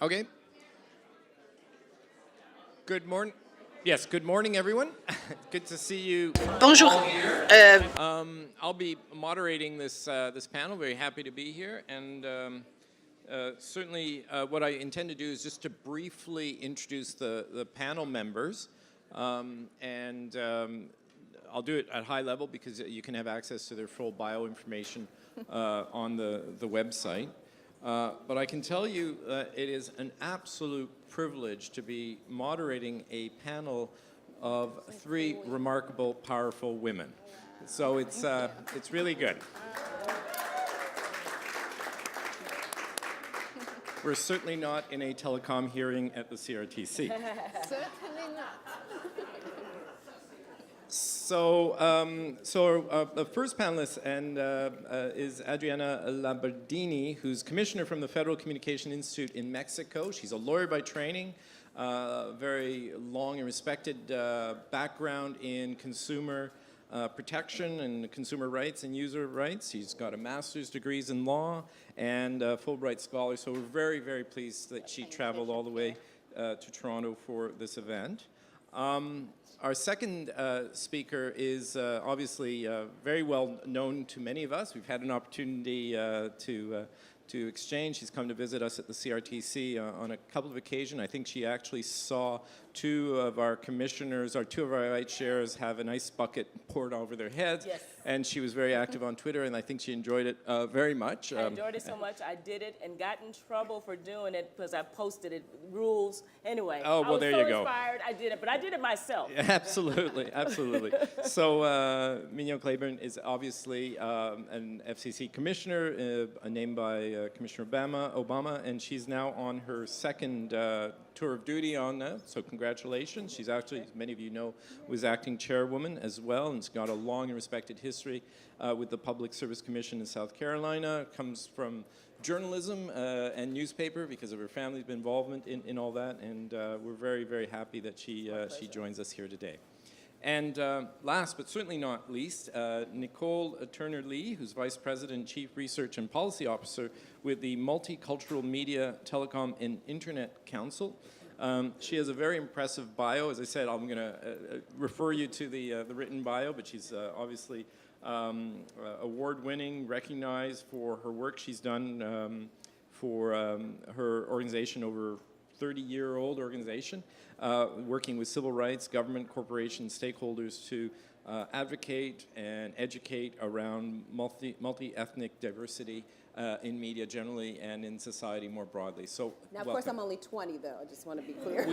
Okay. Good morning. Yes, good morning, everyone. Good to see you Bonjour. all here. I'll be moderating this panel. Very happy to be here, and certainly what I intend to do is just to briefly introduce the panel members, and I'll do it at high level because you can have access to their full bio information on the website. But I can tell you it is an absolute privilege to be moderating a panel of three remarkable, powerful women. So it's really good. We're certainly not in a telecom hearing at the CRTC. Certainly not. So the first panelist is Adriana Labardini, who's commissioner from the Federal Communication Institute in Mexico. She's a lawyer by training, very long and respected background in consumer protection and consumer rights and user rights. She's got a master's degrees in law and a Fulbright scholar, so we're very, very pleased that she traveled all the way to Toronto for this event. Our second speaker is obviously very well known to many of us. We've had an opportunity to exchange. She's come to visit us at the CRTC on a couple of occasions. I think she actually saw two of our commissioners, or two of our vice chairs, have an ice bucket poured over their heads. Yes. And she was very active on Twitter, and I think she enjoyed it very much. I enjoyed it so much, I did it and got in trouble for doing it because I posted it, rules. Anyway, Oh, well, there you go. I was so inspired, I did it, but I did it myself. Absolutely, absolutely. So Mignon Claiborne is obviously an FCC commissioner, named by Commissioner Obama, and she's now on her second tour of duty on that, so congratulations. She's actually, as many of you know, was acting chairwoman as well, and has got a long and respected history with the Public Service Commission in South Carolina. Comes from journalism and newspaper because of her family's involvement in all that, and we're very, very happy that she joins us here today. And last but certainly not least, Nicole Turner-Lee, who's Vice President, Chief Research and Policy Officer with the Multicultural Media, Telecom and Internet Council. She has a very impressive bio. As I said, I'm going to refer you to the written bio, but she's obviously award-winning, recognized for her work she's done for her organization, over 30-year-old organization, working with civil rights, government, corporations, stakeholders to advocate and educate around multi-ethnic diversity in media generally and in society more broadly. So, Now, of course, I'm only 20, though. I just want to be clear.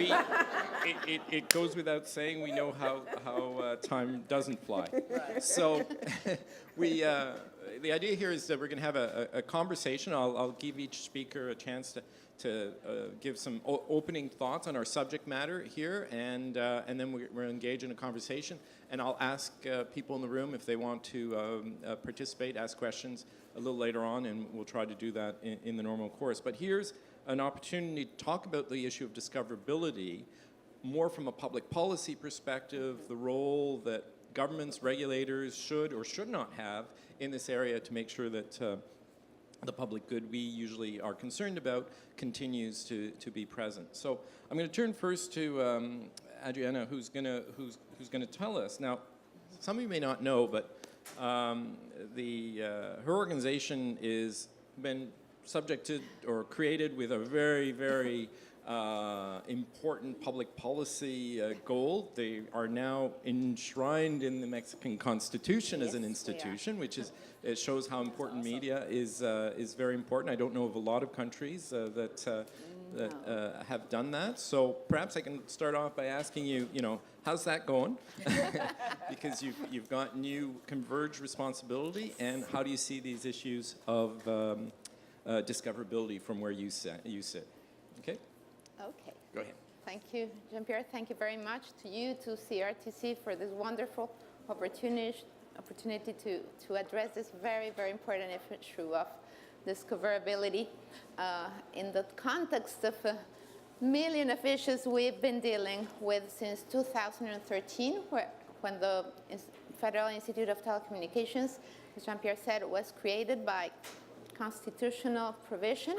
It goes without saying, we know how time doesn't fly. Right. So the idea here is that we're going to have a conversation. I'll give each speaker a chance to give some opening thoughts on our subject matter here, and then we're engaged in a conversation. And I'll ask people in the room if they want to participate, ask questions a little later on, and we'll try to do that in the normal course. But here's an opportunity to talk about the issue of discoverability, more from a public policy perspective, the role that governments, regulators should or should not have in this area to make sure that the public good we usually are concerned about continues to be present. So I'm going to turn first to Adriana, who's going to tell us. Now, some of you may not know, but her organization is been subjected or created with a very, very important public policy goal. They are now enshrined in the Mexican Constitution as an institution, which is, it shows how important media is very important. I don't know of a lot of countries that have done that. So perhaps I can start off by asking you, how's that going? Because you've got new converged responsibility, and how do you see these issues of discoverability from where you sit? Okay? Okay. Go ahead. Thank you, Jean-Pierre. Thank you very much to you, to CRTC, for this wonderful opportunity to address this very, very important issue of discoverability in the context of a million of issues we've been dealing with since 2013, when the Federal Institute of Telecommunications, as Jean-Pierre said, was created by constitutional provision.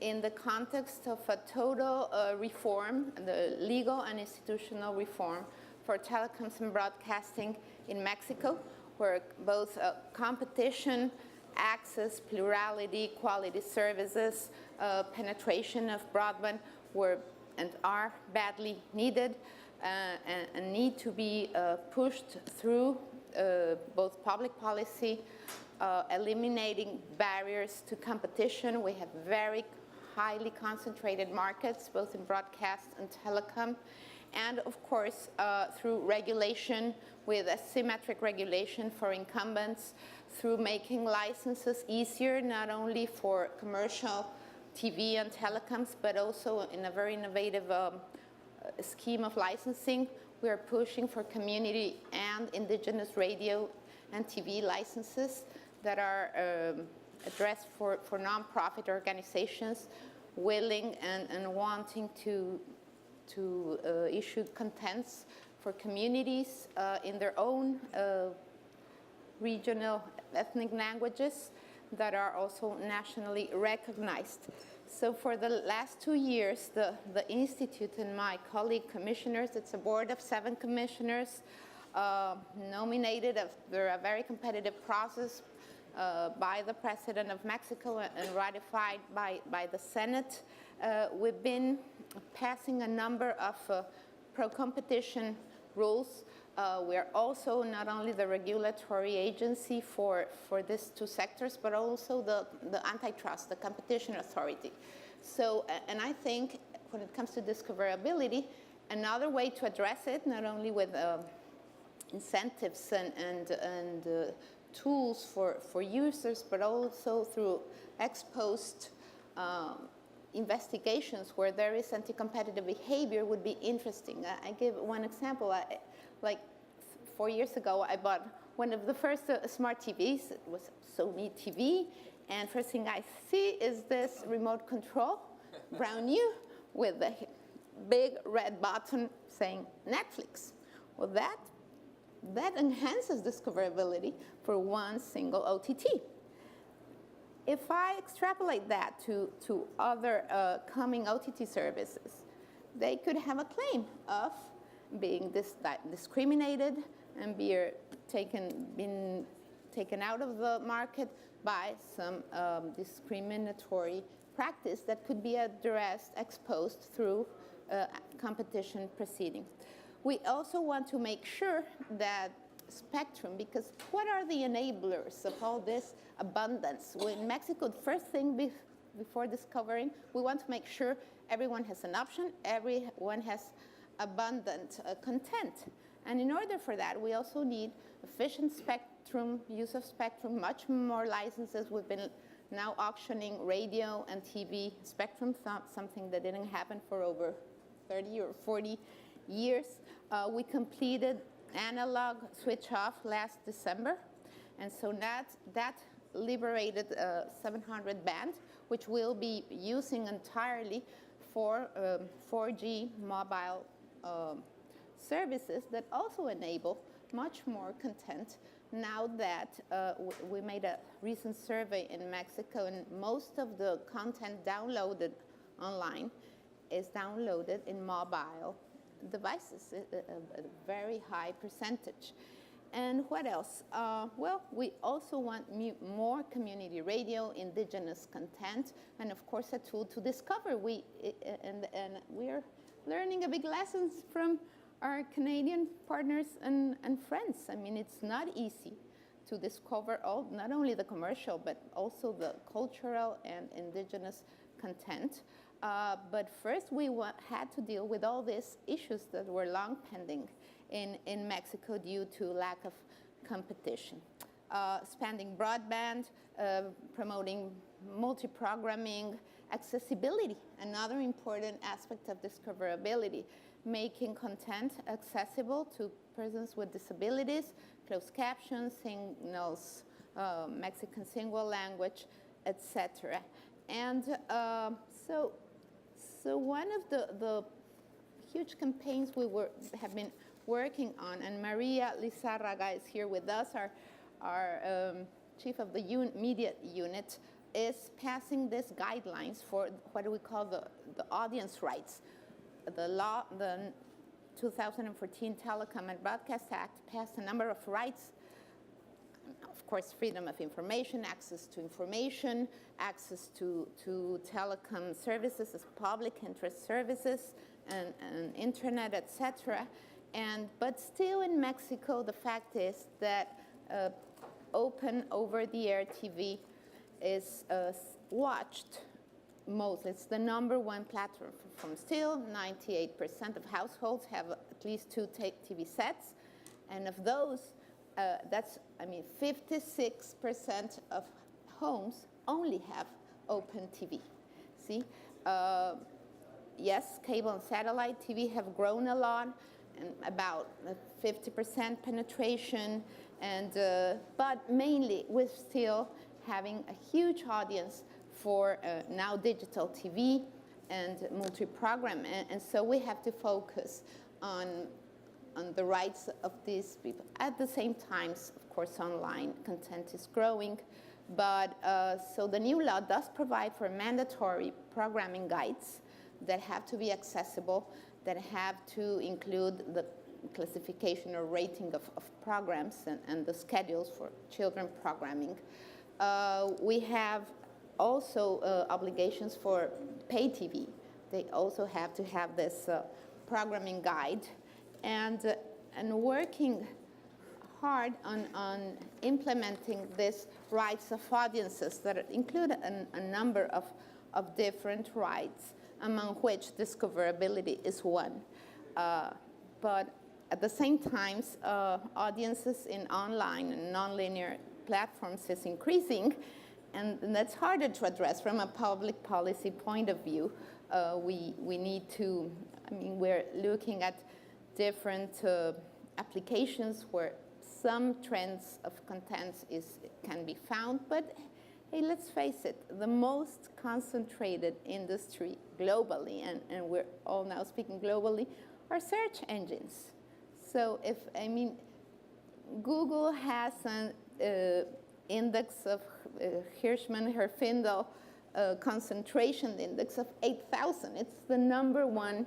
in the context of a total reform, the legal and institutional reform for telecoms and broadcasting in Mexico, where both competition, access, plurality, quality services, penetration of broadband were and are badly needed and need to be pushed through both public policy, eliminating barriers to competition. We have very highly concentrated markets, both in broadcast and telecom, and of course, through regulation, with asymmetric regulation for incumbents, through making licenses easier, not only for commercial TV and telecoms, but also in a very innovative scheme of licensing. We are pushing for community and indigenous radio and TV licenses that are addressed for nonprofit organizations willing and wanting to issue contents for communities in their own regional ethnic languages that are also nationally recognized. So for the last 2 years, the Institute and my colleague commissioners, it's a board of 7 commissioners, nominated after a very competitive process by the President of Mexico and ratified by the Senate. We've been passing a number of pro-competition rules. We are also not only the regulatory agency for these 2 sectors, but also the antitrust, the competition authority. So, and I think when it comes to discoverability, another way to address it, not only with incentives and tools for users, but also through ex post investigations where there is anti-competitive behavior would be interesting. I give one example. Like 4 years ago, I bought one of the first smart TVs. It was Sony TV. And first thing I see is this remote control, brand new, with a big red button saying Netflix. Well, that enhances discoverability for one single OTT. If I extrapolate that to other coming OTT services, they could have a claim of being discriminated and being taken out of the market by some discriminatory practice that could be addressed, exposed through competition proceedings. We also want to make sure that spectrum, because what are the enablers of all this abundance? In Mexico, the first thing before discovering, we want to make sure everyone has an option, everyone has abundant content. And in order for that, we also need efficient spectrum, use of spectrum, much more licenses. We've been now auctioning radio and TV spectrum, something that didn't happen for over 30 or 40 years. We completed analog switch off last December. And so that liberated 700 band, which we'll be using entirely for 4G mobile services that also enable much more content now that we made a recent survey in Mexico, and most of the content downloaded online is downloaded in mobile devices, a very high percentage. And what else? Well, we also want more community radio, indigenous content, and of course a tool to discover. And we're learning a big lessons from our Canadian partners and friends. I mean, it's not easy to discover not only the commercial, but also the cultural and indigenous content. But first, we had to deal with all these issues that were long pending in Mexico due to lack of competition. Expanding broadband, promoting multi-programming, accessibility, another important aspect of discoverability, making content accessible to persons with disabilities, closed captions, signals, Mexican single language, etc. And so one of the huge campaigns we have been working on, and Maria Lizarraga is here with us, our chief of the media unit, is passing these guidelines for what we call the audience rights. The 2014 Telecom and Broadcast Act passed a number of rights. Of course, freedom of information, access to information, access to telecom services as public interest services, and internet, etc. But still in Mexico, the fact is that open over-the-air TV is watched mostly. It's the number one platform from still. 98% of households have at least 2 TV sets, and of those, 56% of homes only have open TV. See, yes, cable and satellite TV have grown a lot, and about 50% penetration, but mainly we're still having a huge audience for now digital TV and multi-program, and so we have to focus on the rights of these people. At the same time, of course, online content is growing, but so the new law does provide for mandatory programming guides that have to be accessible, that have to include the classification or rating of programs and the schedules for children programming. We have also obligations for pay TV. They also have to have this programming guide, and working hard on implementing these rights of audiences that include a number of different rights, among which discoverability is one. But at the same time, audiences in online and nonlinear platforms is increasing, and that's harder to address from a public policy point of view. We need to, we're looking at different applications where some trends of content can be found, but hey, let's face it, the most concentrated industry globally, and we're all now speaking globally, are search engines. So Google has an index of Hirschman-Herfindahl concentration index of 8,000. It's the #1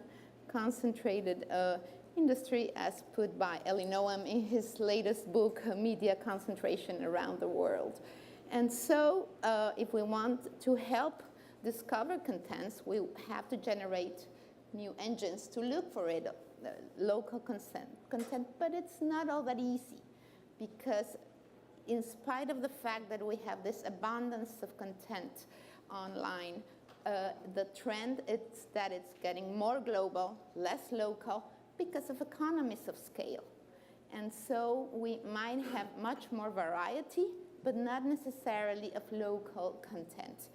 concentrated industry, as put by Eli Noam in his latest book, Media Concentration Around the World. And so if we want to help discover contents, we have to generate new engines to look for it, local content, but it's not all that easy, because in spite of the fact that we have this abundance of content online, the trend is that it's getting more global, less local, because of economies of scale. And so we might have much more variety, but not necessarily of local content.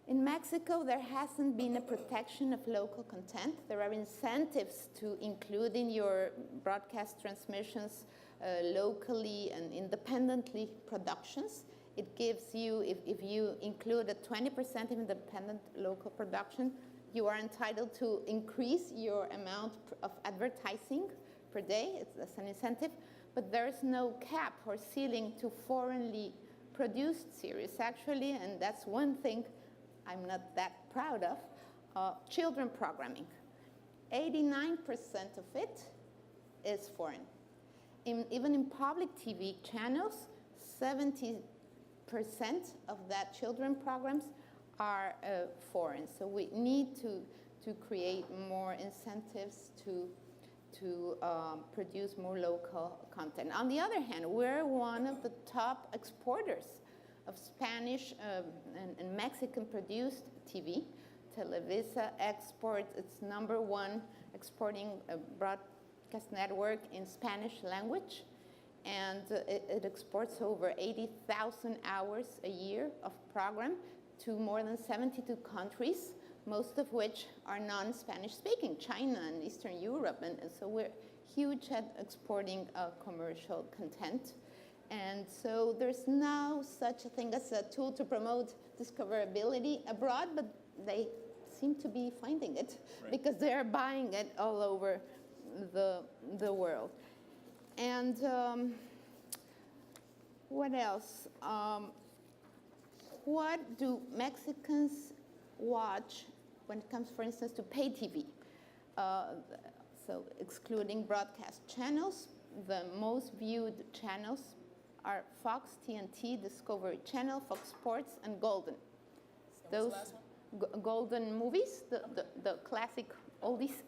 In Mexico, there hasn't been a protection of local content. There are incentives to include in your broadcast transmissions locally and independently productions. It gives you, if you include a 20% independent local production, you are entitled to increase your amount of advertising per day. That's an incentive. But there is no cap or ceiling to foreignly produced series, actually, and that's one thing I'm not that proud of. Children programming. 89% of it is foreign. Even in public TV channels, 70% of that children programs are foreign. So we need to create more incentives to produce more local content. On the other hand, we're one of the top exporters of Spanish and Mexican-produced TV. Televisa exports its #1 exporting broadcast network in Spanish language, and it exports over 80,000 hours a year of program to more than 72 countries, most of which are non-Spanish speaking, China and Eastern Europe, and so we're huge at exporting commercial content. And so there's now such a thing as a tool to promote discoverability abroad, but they seem to be finding it, right, because they're buying it all over the world. And what else? what do Mexicans watch when it comes, for instance, to pay TV? So excluding broadcast channels, the most viewed channels are Fox, TNT, Discovery Channel, Fox Sports, and Golden. And what's the last one? Golden movies, the classic oldies.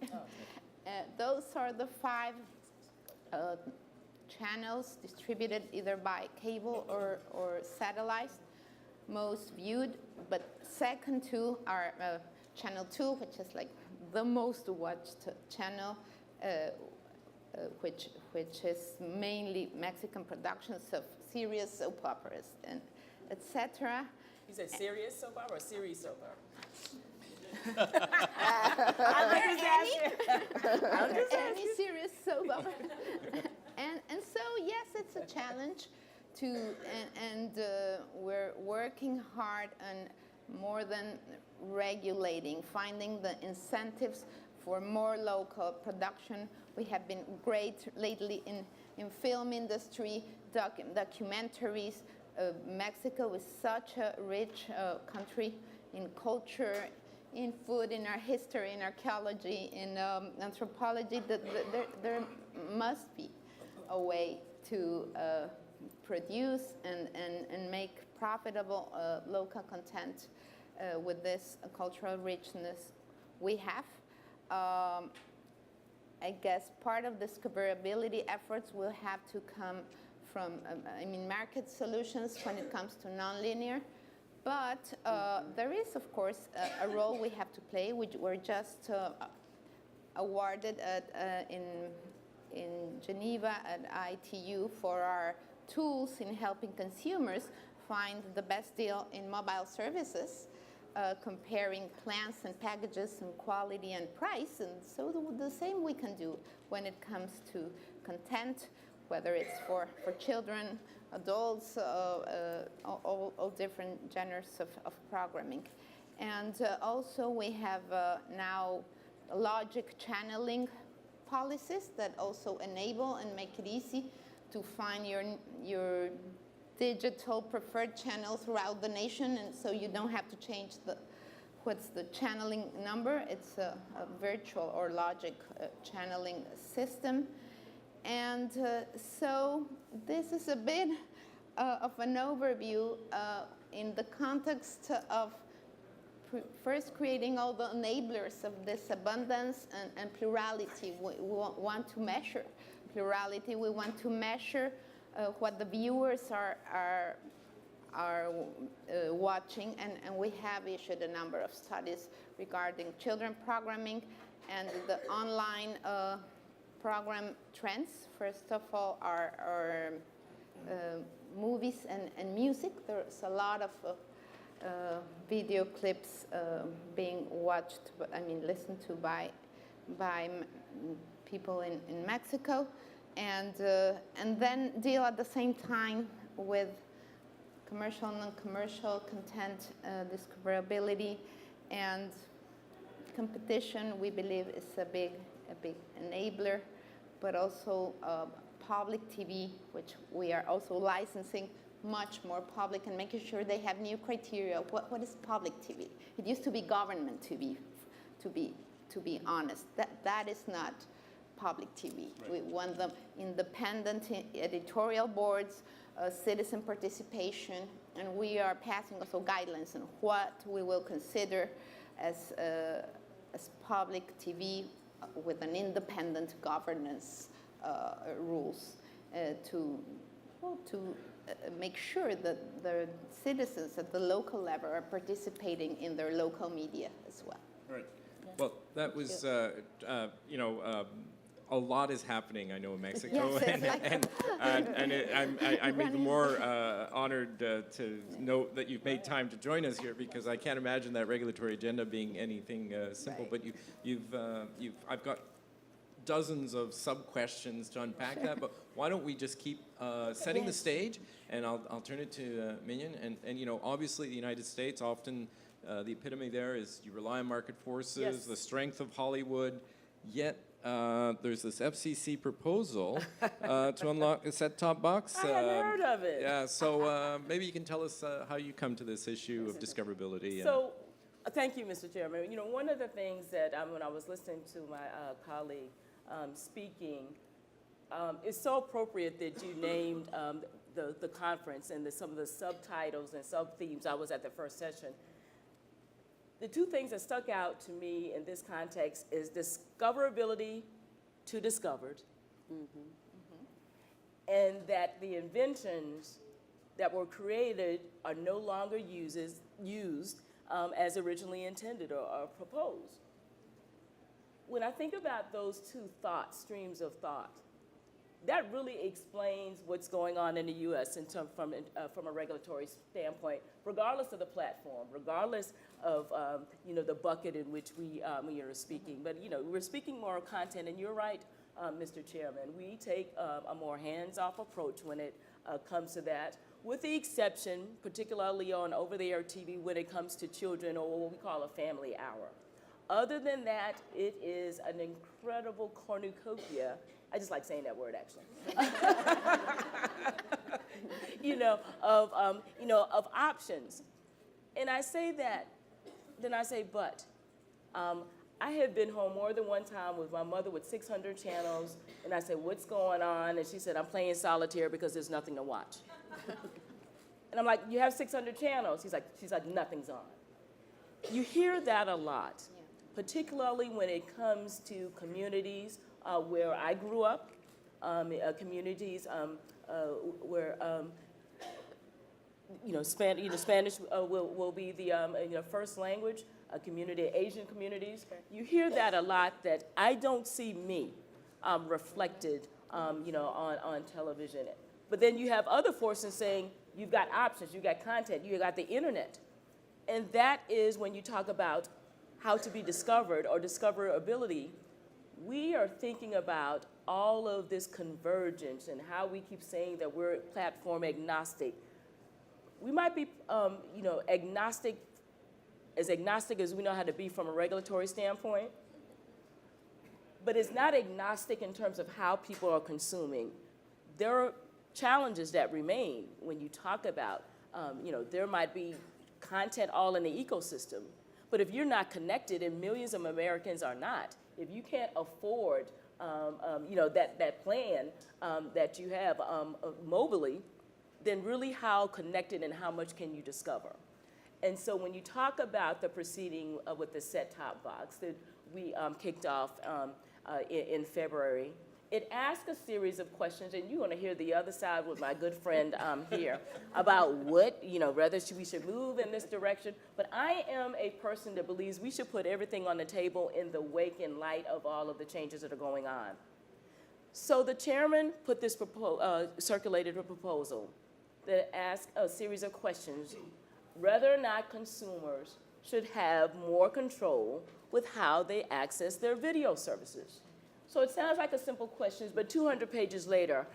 Those are the 5 channels distributed either by cable or satellite, most viewed. But second to are Channel 2, which is like the most watched channel, which is mainly Mexican productions of serious soap operas and etc. You said serious soap opera or series soap opera? Any serious soap opera. and so yes, it's a challenge and we're working hard on more than regulating, finding the incentives for more local production. We have been great lately in film industry, documentaries. Mexico is such a rich country in culture, in food, in our history, in archaeology, in anthropology, that there must be a way to produce and make profitable local content with this cultural richness we have. I guess part of discoverability efforts will have to come from, market solutions when it comes to nonlinear. But there is, of course, a role we have to play, which we're just awarded in Geneva at ITU for our tools in helping consumers find the best deal in mobile services, comparing plans and packages and quality and price. And so the same we can do when it comes to content, whether it's for children, adults, all different genres of programming. And also we have now logic channeling policies that also enable and make it easy to find your digital preferred channel throughout the nation, and so you don't have to change what's the channeling number. It's a virtual or logic channeling system. And so this is a bit of an overview in the context of first creating all the enablers of this abundance and plurality. We want to measure plurality. We want to measure what the viewers are watching, and we have issued a number of studies regarding children programming and the online program trends. First of all, are movies and music. There's a lot of video clips being watched, listened to by people in Mexico, and then deal at the same time with commercial and non-commercial content discoverability and competition. We believe is a big enabler, but also public TV, which we are also licensing much more public and making sure they have new criteria. What is public TV? It used to be government TV, to be honest. That is not public TV. Right. We want them independent editorial boards, citizen participation, and we are passing also guidelines on what we will consider as public TV with an independent governance rules to make sure that the citizens at the local level are participating in their local media as well. Right. Well, that was, a lot is happening, I know, in Mexico, yes, I'm even more honored to know that you've made time to join us here, because I can't imagine that regulatory agenda being anything simple. Right. But I've got dozens of sub-questions to unpack that, but why don't we just keep setting the stage, and I'll turn it to Mignon. And obviously the United States, often the epitome there is you rely on market forces, the strength of Hollywood, yet there's this FCC proposal to unlock a set-top box. I hadn't heard of it. Yeah, so maybe you can tell us how you come to this issue of discoverability. And So, thank you, Mr. Chairman. You know, one of the things that when I was listening to my colleague speaking, it's so appropriate that you named the conference and some of the subtitles and sub-themes. I was at the first session. The two things that stuck out to me in this context is discoverability to discovered, and that the inventions that were created are no longer used as originally intended or proposed. When I think about those two streams of thought, that really explains what's going on in the U.S. from a regulatory standpoint, regardless of the platform, regardless of the bucket in which we are speaking. But we're speaking more content, and you're right, Mr. Chairman. We take a more hands-off approach when it comes to that, with the exception, particularly on over-the-air TV, when it comes to children or what we call a family hour. Other than that, it is an incredible cornucopia. I just like saying that word, actually. Of options. And I say that, then I say, but. I have been home more than one time with my mother with 600 channels, and I said, what's going on? And she said, I'm playing solitaire because there's nothing to watch. And I'm like, you have 600 channels? She's like, nothing's on. You hear that a lot, particularly when it comes to communities where I grew up, communities where Spanish will be the first language, Asian communities. You hear that a lot. That I don't see me reflected, on television. But then you have other forces saying you've got options, you've got content, you've got the internet, and that is when you talk about how to be discovered or discoverability. We are thinking about all of this convergence and how we keep saying that we're platform agnostic. We might be, agnostic as we know how to be from a regulatory standpoint, but it's not agnostic in terms of how people are consuming. There are challenges that remain when you talk about, there might be content all in the ecosystem, but if you're not connected, and millions of Americans are not, if you can't afford, that plan that you have mobily, then really how connected and how much can you discover? And so when you talk about the proceeding with the set-top box that we kicked off in February, it asks a series of questions, and you're going to hear the other side with my good friend here about what, whether we should move in this direction. But I am a person that believes we should put everything on the table in the wake and light of all of the changes that are going on. So the chairman put this circulated a proposal that asks a series of questions whether or not consumers should have more control with how they access their video services. So it sounds like a simple question, but 200 pages later,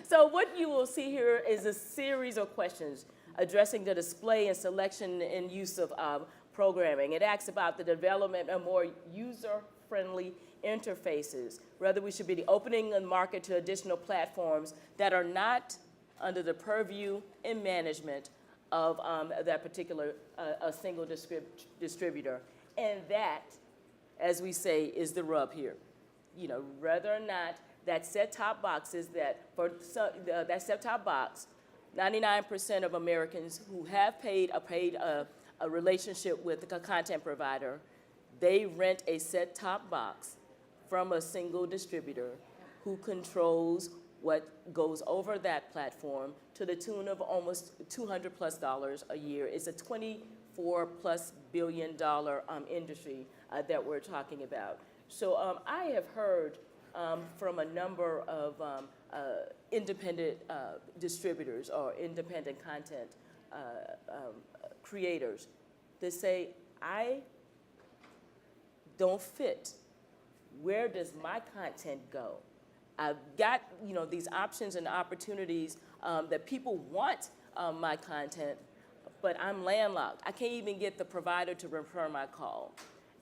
So what you will see here is a series of questions addressing the display and selection and use of programming. It asks about the development of more user-friendly interfaces, whether we should be opening the market to additional platforms that are not under the purview and management of that particular single distributor. And that, as we say, is the rub here. Whether or not that set-top boxes that set-top box, 99% of Americans who have paid a relationship with a content provider, they rent a set-top box from a single distributor who controls what goes over that platform to the tune of almost $200+ a year. It's a $24+ billion industry that we're talking about. So I have heard from a number of independent distributors or independent content creators that say, I don't fit. Where does my content go? I've got these options and opportunities that people want my content, but I'm landlocked. I can't even get the provider to return my call.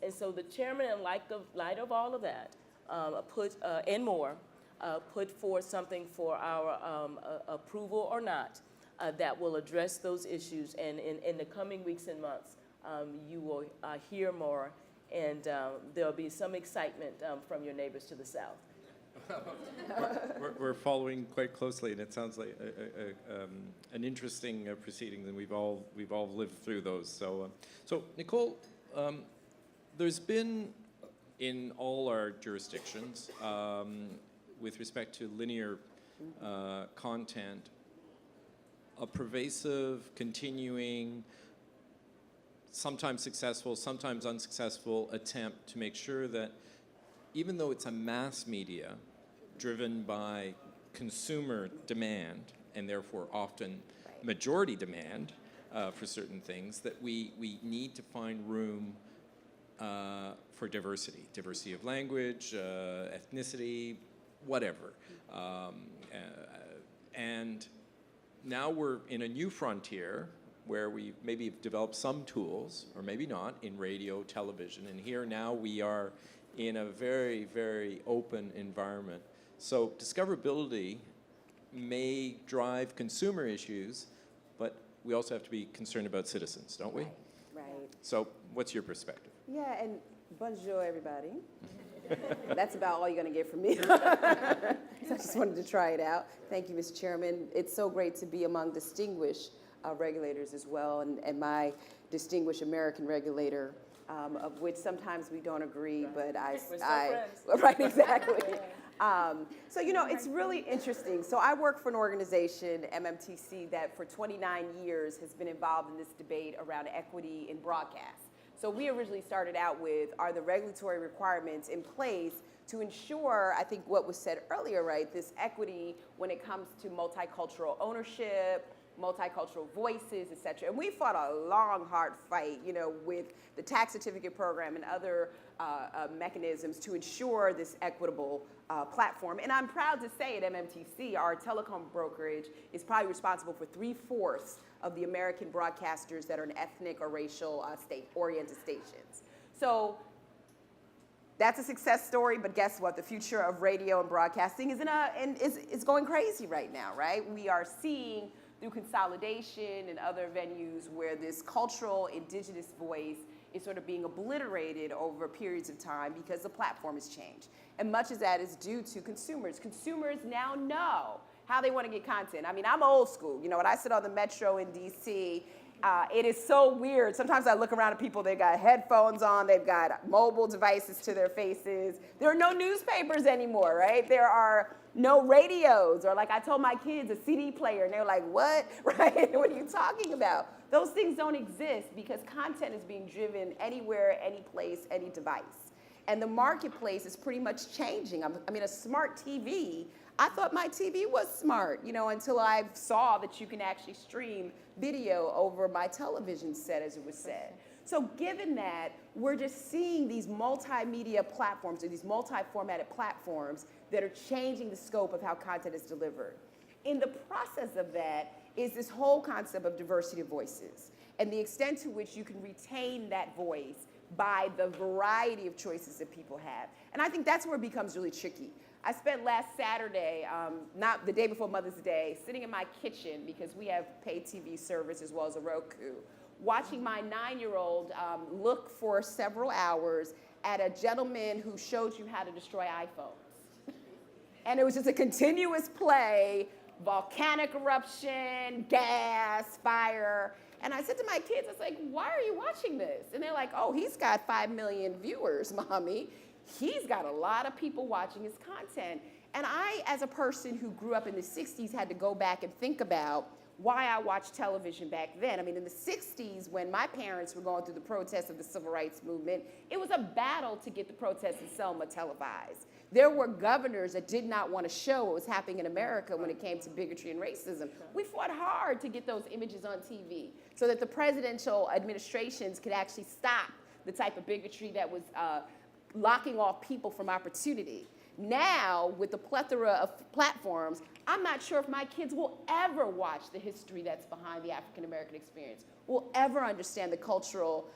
And so the chairman, in light of all of that, and more, put forth something for our approval or not that will address those issues. And in the coming weeks and months, you will hear more, and there'll be some excitement from your neighbors to the south. We're following quite closely, and it sounds like an interesting proceeding, and we've all lived through those. So Nicole, there's been in all our jurisdictions, with respect to linear content, a pervasive, continuing, sometimes successful, sometimes unsuccessful attempt to make sure that even though it's a mass media driven by consumer demand, and therefore often majority demand for certain things, that we need to find room for diversity of language, ethnicity, whatever. And now we're in a new frontier where we maybe have developed some tools, or maybe not, in radio, television, and here now we are in a very, very open environment. So discoverability may drive consumer issues, but we also have to be concerned about citizens, don't we? Right. So what's your perspective? Yeah, and bonjour, everybody. That's about all you're going to get from me. So I just wanted to try it out. Thank you, Mr. Chairman. It's so great to be among distinguished regulators as well, and my distinguished American regulator, of which sometimes we don't agree, but We're still friends. right, exactly. So, you know, it's really interesting. So I work for an organization, MMTC, that for 29 years has been involved in this debate around equity in broadcast. So we originally started out with, are the regulatory requirements in place to ensure, I think what was said earlier, right, this equity when it comes to multicultural ownership, multicultural voices, et cetera. And we fought a long, hard fight, you know, with the tax certificate program and other mechanisms to ensure this equitable platform. And I'm proud to say at MMTC, our telecom brokerage is probably responsible for 3/4 of the American broadcasters that are in ethnic or racial state-oriented stations. So that's a success story, but guess what? The future of radio and broadcasting is going crazy right now, right? We are seeing through consolidation and other venues where this cultural indigenous voice is sort of being obliterated over periods of time because the platform has changed. And much of that is due to consumers. Consumers now know how they want to get content. I mean, I'm old school. You know, when I sit on the metro in DC, it is so weird. Sometimes I look around at people, they've got headphones on, they've got mobile devices to their faces. There are no newspapers anymore, right? There are no radios, or like I told my kids, a CD player, and they're like, what? Right? What are you talking about? Those things don't exist because content is being driven anywhere, any place, any device. And the marketplace is pretty much changing. I mean, a smart TV, I thought my TV was smart, you know, until I saw that you can actually stream video over my television set, as it was said. So given that, we're just seeing these multimedia platforms, or these multi-formatted platforms that are changing the scope of how content is delivered. In the process of that is this whole concept of diversity of voices and the extent to which you can retain that voice by the variety of choices that people have. And I think that's where it becomes really tricky. I spent last Saturday, not the day before Mother's Day, sitting in my kitchen because we have paid TV service as well as a Roku, watching my 9-year-old look for several hours at a gentleman who showed you how to destroy iPhones. And it was just a continuous play, volcanic eruption, gas, fire. And I said to my kids, I was like, why are you watching this? And they're like, oh, he's got 5 million viewers, Mommy. He's got a lot of people watching his content. And I, as a person who grew up in the 60s, had to go back and think about why I watched television back then. I mean, in the 60s, when my parents were going through the protests of the civil rights movement, it was a battle to get the protests in Selma televised. There were governors that did not want to show what was happening in America when it came to bigotry and racism. We fought hard to get those images on TV so that the presidential administrations could actually stop the type of bigotry that was locking off people from opportunity. Now, with the plethora of platforms, I'm not sure if my kids will ever watch the history that's behind the African American experience, will ever understand the cultural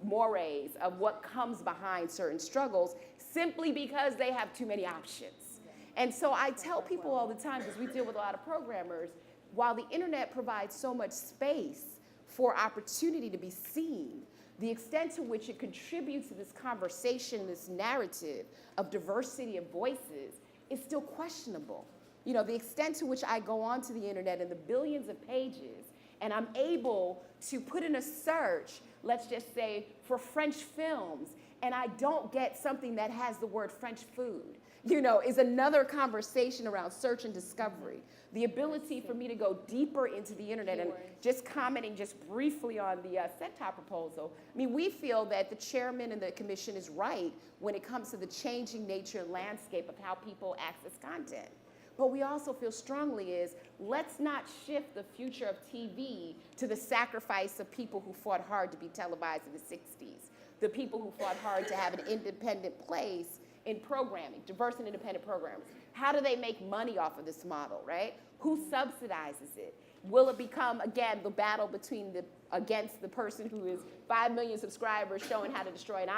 mores of what comes behind certain struggles simply because they have too many options. And so I tell people all the time, because we deal with a lot of programmers, while the internet provides so much space for opportunity to be seen, the extent to which it contributes to this conversation, this narrative of diversity of voices is still questionable. You know, the extent to which I go onto the internet and the billions of pages, and I'm able to put in a search, let's just say, for French films, and I don't get something that has the word French food, you know, is another conversation around search and discovery. The ability for me to go deeper into the internet, and just commenting just briefly on the set-top proposal, I mean, we feel that the chairman and the commission is right when it comes to the changing nature and landscape of how people access content. But we also feel strongly is, let's not shift the future of TV to the sacrifice of people who fought hard to be televised in the 60s, the people who fought hard to have an independent place in programming, diverse and independent programs. How do they make money off of this model, right? Who subsidizes it? Will it become, again, the battle between against the person who is 5 million subscribers showing how to destroy an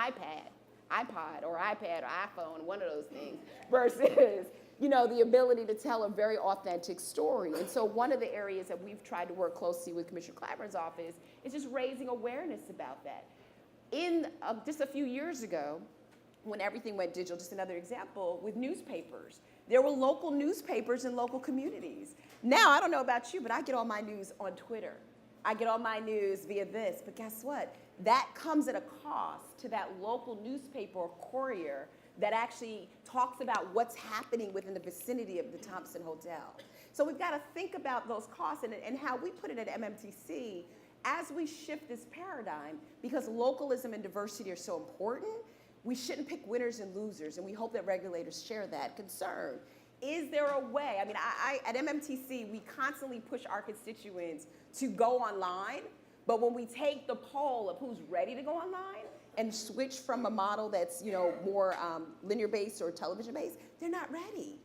iPod or iPhone, one of those things, versus, you know, the ability to tell a very authentic story. And so one of the areas that we've tried to work closely with Commissioner Clyburn's office is just raising awareness about that. In just a few years ago, when everything went digital, just another example, with newspapers. There were local newspapers in local communities. Now, I don't know about you, but I get all my news on Twitter. I get all my news via this, but guess what? That comes at a cost to that local newspaper or courier that actually talks about what's happening within the vicinity of the Thompson Hotel. So we've got to think about those costs and how we put it at MMTC as we shift this paradigm, because localism and diversity are so important. We shouldn't pick winners and losers, and we hope that regulators share that concern. Is there a way? I mean, at MMTC, we constantly push our constituents to go online, but when we take the poll of who's ready to go online and switch from a model that's, you know, more linear-based or television-based, they're not ready.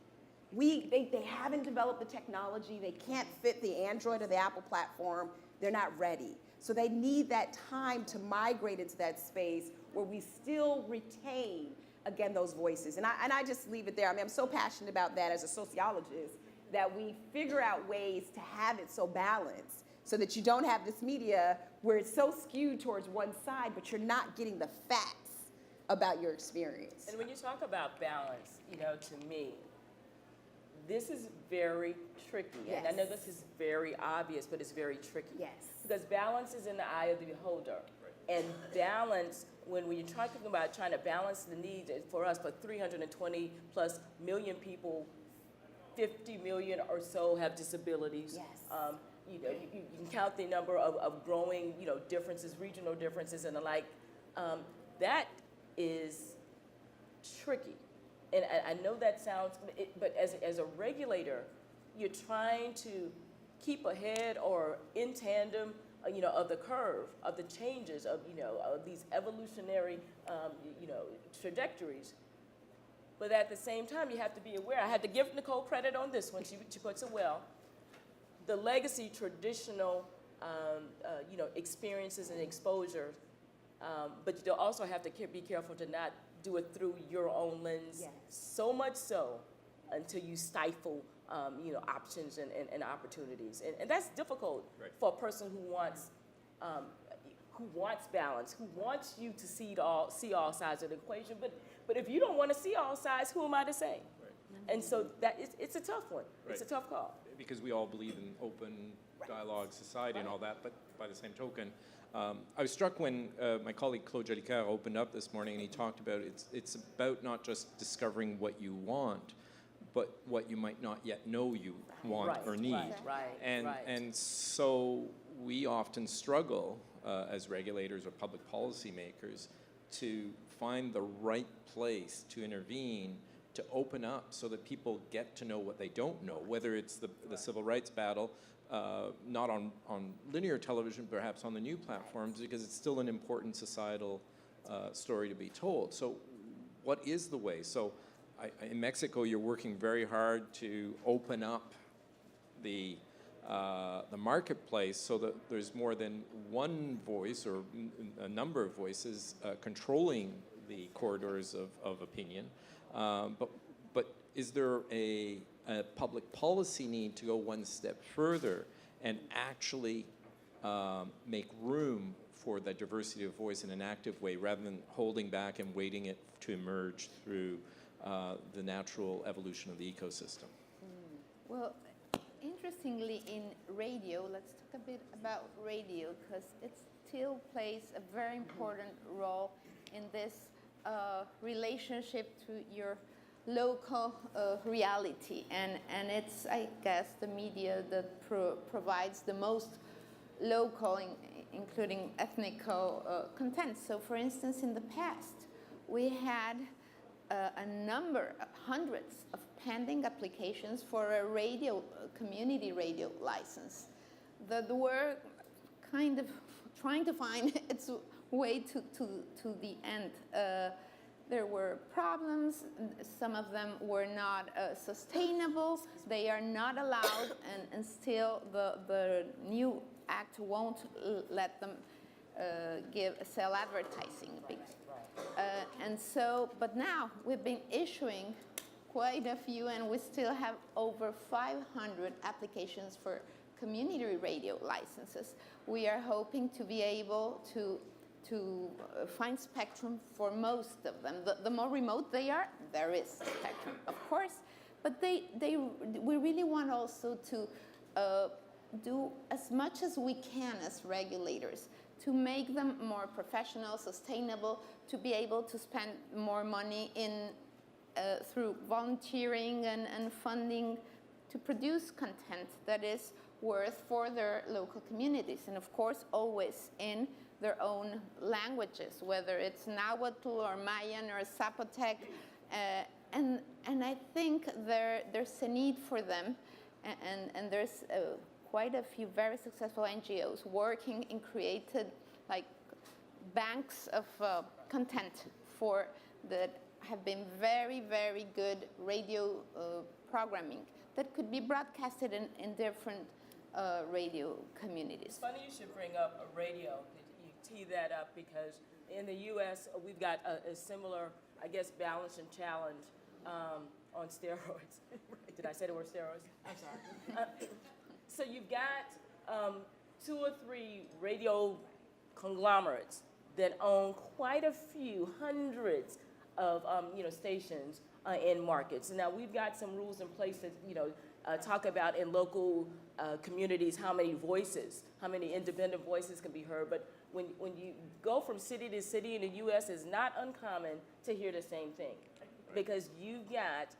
They haven't developed the technology. They can't fit the Android or the Apple platform. They're not ready. So they need that time to migrate into that space where we still retain, again, those voices. And I just leave it there. I mean, I'm so passionate about that as a sociologist, that we figure out ways to have it so balanced so that you don't have this media where it's so skewed towards one side, but you're not getting the facts about your experience. And when you talk about balance, you know, to me, this is very tricky. Yes. And I know this is very obvious, but it's very tricky. Yes. Because balance is in the eye of the beholder. Right. And balance, when you're talking about trying to balance the needs for us, for 320 plus million people, 50 million or so have disabilities. Yes. You know, you can count the number of growing, you know, differences, regional differences and the like. That is tricky. And I know that sounds, but as a regulator, you're trying to keep ahead or in tandem, you know, of the curve, of the changes, of, you know, of these evolutionary, you know, trajectories. But at the same time, you have to be aware. I had to give Nicole credit on this one. She puts it well. The legacy, traditional, you know, experiences and exposure, but you also have to be careful to not do it through your own lens. Yes. So much so until you stifle, you know, options and opportunities, and that's difficult for a person who wants balance, who wants you to see all sides of the equation. But if you don't want to see all sides, who am I to say? Right. And so that it's a tough one. Right. It's a tough call. Because we all believe in open dialogue, society, and all that. But by the same token, I was struck when my colleague Claude Jolicoeur opened up this morning, and he talked about it's about not just discovering what you want, but what you might not yet know you want or need. And so we often struggle as regulators or public policy makers to find the right place to intervene, to open up so that people get to know what they don't know, whether it's the civil rights battle, not on linear television, perhaps on the new platforms, because it's still an important societal story to be told. So what is the way? So in Mexico, you're working very hard to open up the marketplace so that there's more than one voice or a number of voices controlling the corridors of opinion. But is there a public policy need to go one step further and actually make room for the diversity of voice in an active way rather than holding back and waiting it to emerge through the natural evolution of the ecosystem? Well, interestingly, in radio, let's talk a bit about radio because it still plays a very important role in this relationship to your local reality. And it's, I guess, the media that provides the most local, including ethnical content. So, for instance, in the past, we had a number, hundreds of pending applications for a radio, community radio license that were kind of trying to find its way to the end. There were problems. Some of them were not sustainable. They are not allowed, and still the new act won't let them sell advertising. And so, but now we've been issuing quite a few, and we still have over 500 applications for community radio licenses. We are hoping to be able to find spectrum for most of them. The more remote they are, there is spectrum, of course, but we really want also to do as much as we can as regulators to make them more professional, sustainable, to be able to spend more money through volunteering and funding to produce content that is worth for their local communities, and of course always in their own languages, whether it's Nahuatl or Mayan or Zapotec, and I think there's a need for them, and there's quite a few very successful NGOs working in created like banks of content that have been very, very good radio programming that could be broadcasted in different radio communities. It's funny you should bring up a radio. You tee that up because in the U.S. we've got a similar, I guess, balance and challenge on steroids. Did I say the word steroids? I'm sorry. So you've got 2 or 3 radio conglomerates that own quite a few hundreds of stations in markets. Now we've got some rules in place that talk about in local communities how many voices, how many independent voices can be heard. But when you go from city to city in the U.S., it's not uncommon to hear the same thing, because you've got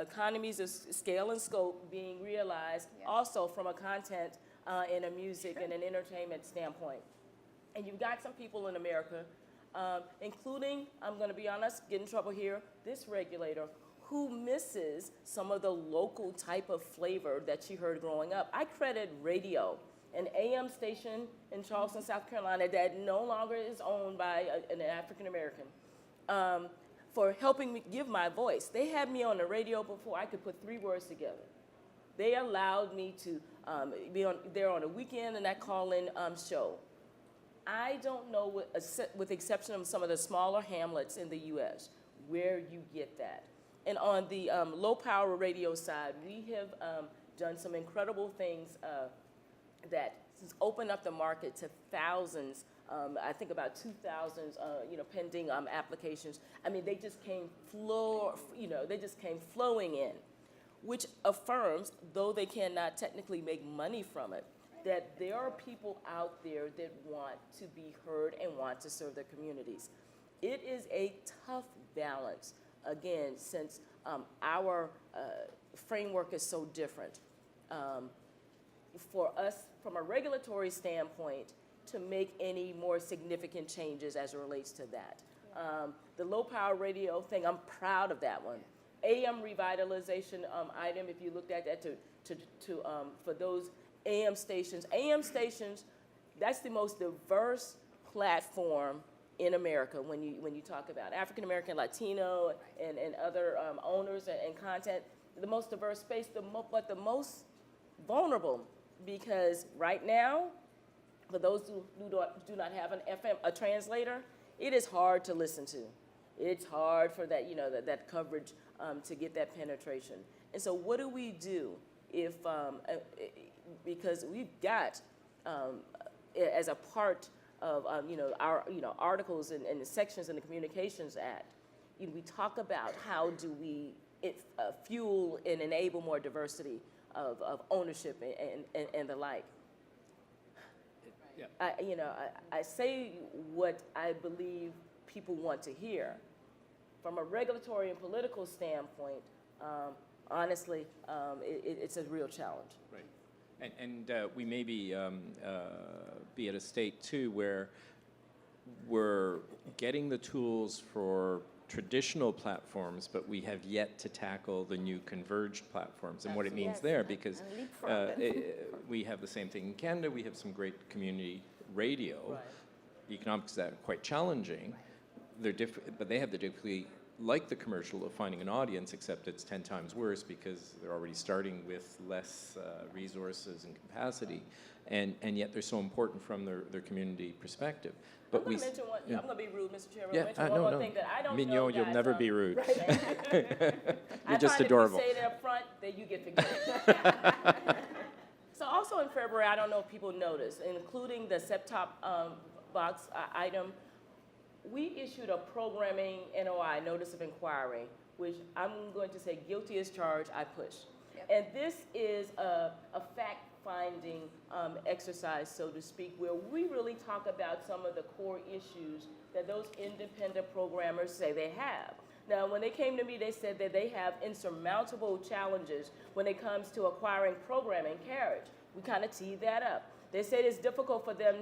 economies of scale and scope being realized also from a content and a music and an entertainment standpoint. And you've got some people in America, including, I'm going to be honest, get in trouble here, this regulator, who misses some of the local type of flavor that she heard growing up. I credit radio, an AM station in Charleston, South Carolina, that no longer is owned by an African American, for helping me give my voice. They had me on the radio before I could put 3 words together. They allowed me to be there on a weekend and that call-in show. I don't know, with the exception of some of the smaller hamlets in the U.S., where you get that. And on the low-power radio side, we have done some incredible things that opened up the market to thousands. I think about 2,000, pending applications. I mean, they just came flowing in, which affirms, though they cannot technically make money from it, that there are people out there that want to be heard and want to serve their communities. It is a tough balance, again, since our framework is so different. For us, from a regulatory standpoint, to make any more significant changes as it relates to that. The low power radio thing, I'm proud of that one. AM revitalization item, if you looked at that for those AM stations, that's the most diverse platform in America when you talk about African American, Latino, and other owners and content, the most diverse space, but the most vulnerable, because right now, for those who do not have a translator, it is hard to listen to. It's hard for that, that coverage to get that penetration. And so what do we do if, because we've got, as a part of, our, articles and the sections in the Communications Act, we talk about how do we fuel and enable more diversity of ownership and the like. Yeah. I say what I believe people want to hear. From a regulatory and political standpoint, honestly, it's a real challenge. Right. And we may be at a state, too, where we're getting the tools for traditional platforms, but we have yet to tackle the new converged platforms and what it means there, because we have the same thing in Canada. We have some great community radio. Right. The economics of that are quite challenging. They're but they have the difficulty, like the commercial, of finding an audience, except it's 10 times worse because they're already starting with less resources and capacity, and yet they're so important from their community perspective. But I'm going to mention one. yeah. I'm going to be rude, Mr. Chairman. Yeah, mention no, one no. thing that I don't Mignon, know. you'll Guys, never be rude. Right. You're just adorable. If you say it up front, then you get forgiven. So also in February, I don't know if people noticed, including the set-top box item, we issued a programming NOI, notice of inquiry, which I'm going to say guilty as charged, I push. Yep. And this is a fact-finding exercise, so to speak, where we really talk about some of the core issues that those independent programmers say they have. Now, when they came to me, they said that they have insurmountable challenges when it comes to acquiring programming carriage. We kind of teed that up. They said it's difficult for them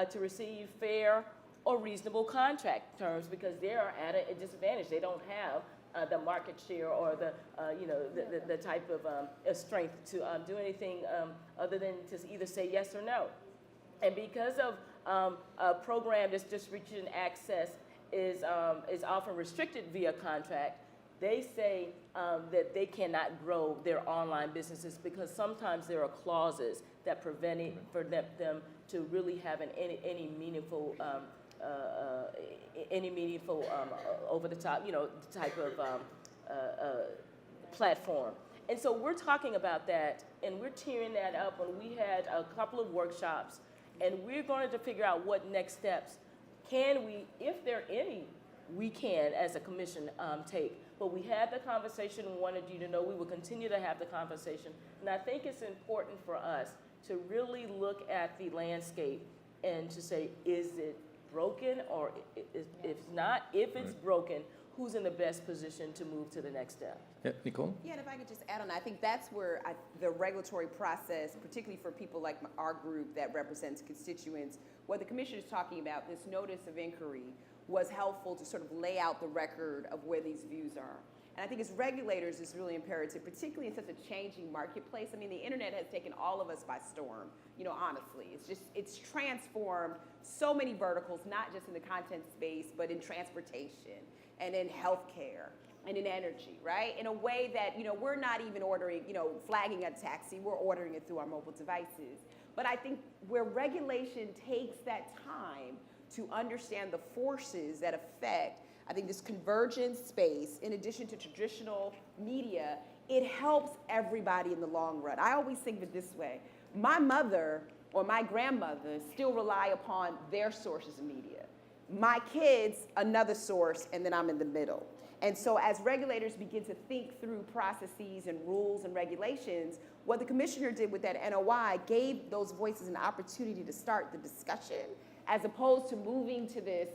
to receive fair or reasonable contract terms because they're at a disadvantage. They don't have the market share or the type of strength to do anything other than to either say yes or no. And because of a program that's just reaching access is often restricted via contract, they say that they cannot grow their online businesses because sometimes there are clauses that prevent it for them to really have any meaningful over the top, type of platform. And so we're talking about that, and we're tearing that up. And we had a couple of workshops, and we're going to figure out what next steps can we, if there are any, we can as a commission take. But we had the conversation and wanted you to know we will continue to have the conversation. And I think it's important for us to really look at the landscape and to say, is it broken, or if not, if it's broken, who's in the best position to move to the next step? Yeah, Nicole? Yeah, and if I could just add on, I think that's where the regulatory process, particularly for people like our group that represents constituents, what the commissioner is talking about, this notice of inquiry, was helpful to sort of lay out the record of where these views are. And I think as regulators, it's really imperative, particularly in such a changing marketplace. I mean, the internet has taken all of us by storm, honestly. It's transformed so many verticals, not just in the content space, but in transportation and in healthcare and in energy, right? In a way that, we're not even ordering, flagging a taxi, we're ordering it through our mobile devices. But I think where regulation takes that time to understand the forces that affect, I think, this convergence space, in addition to traditional media, it helps everybody in the long run. I always think of it this way. My mother or my grandmother still rely upon their sources of media. My kids, another source, and then I'm in the middle. And so as regulators begin to think through processes and rules and regulations, what the commissioner did with that NOI gave those voices an opportunity to start the discussion, as opposed to moving to this,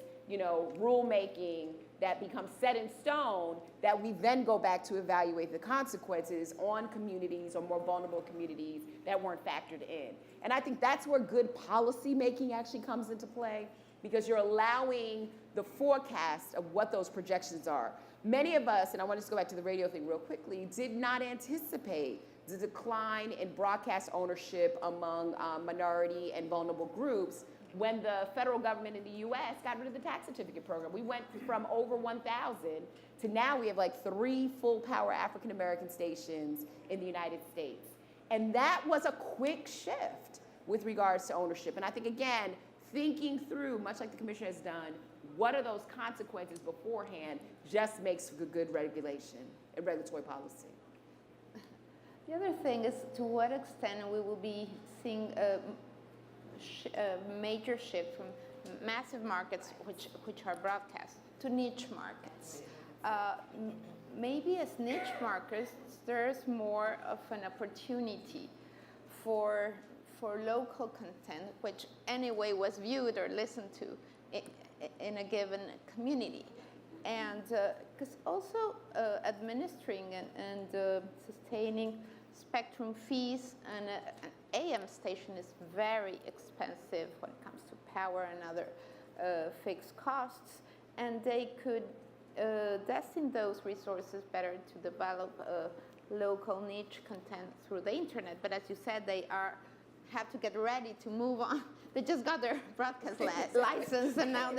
rulemaking that becomes set in stone, that we then go back to evaluate the consequences on communities or more vulnerable communities that weren't factored in. And I think that's where good policy making actually comes into play, because you're allowing the forecast of what those projections are. Many of us, and I want to just go back to the radio thing real quickly, did not anticipate the decline in broadcast ownership among minority and vulnerable groups when the federal government in the US got rid of the tax certificate program. We went from over 1,000 to now we have like 3 full power African American stations in the United States. And that was a quick shift with regards to ownership. And I think, again, thinking through, much like the commissioner has done, what are those consequences beforehand just makes for good regulation and regulatory policy. The other thing is to what extent we will be seeing a major shift from massive markets, which are broadcast, to niche markets. Maybe as niche markets, there's more of an opportunity for local content, which anyway was viewed or listened to in a given community. And because also administering and sustaining spectrum fees and an AM station is very expensive when it comes to power and other fixed costs, and they could destine those resources better to develop local niche content through the internet. But as you said, they have to get ready to move on. They just got their broadcast license, and now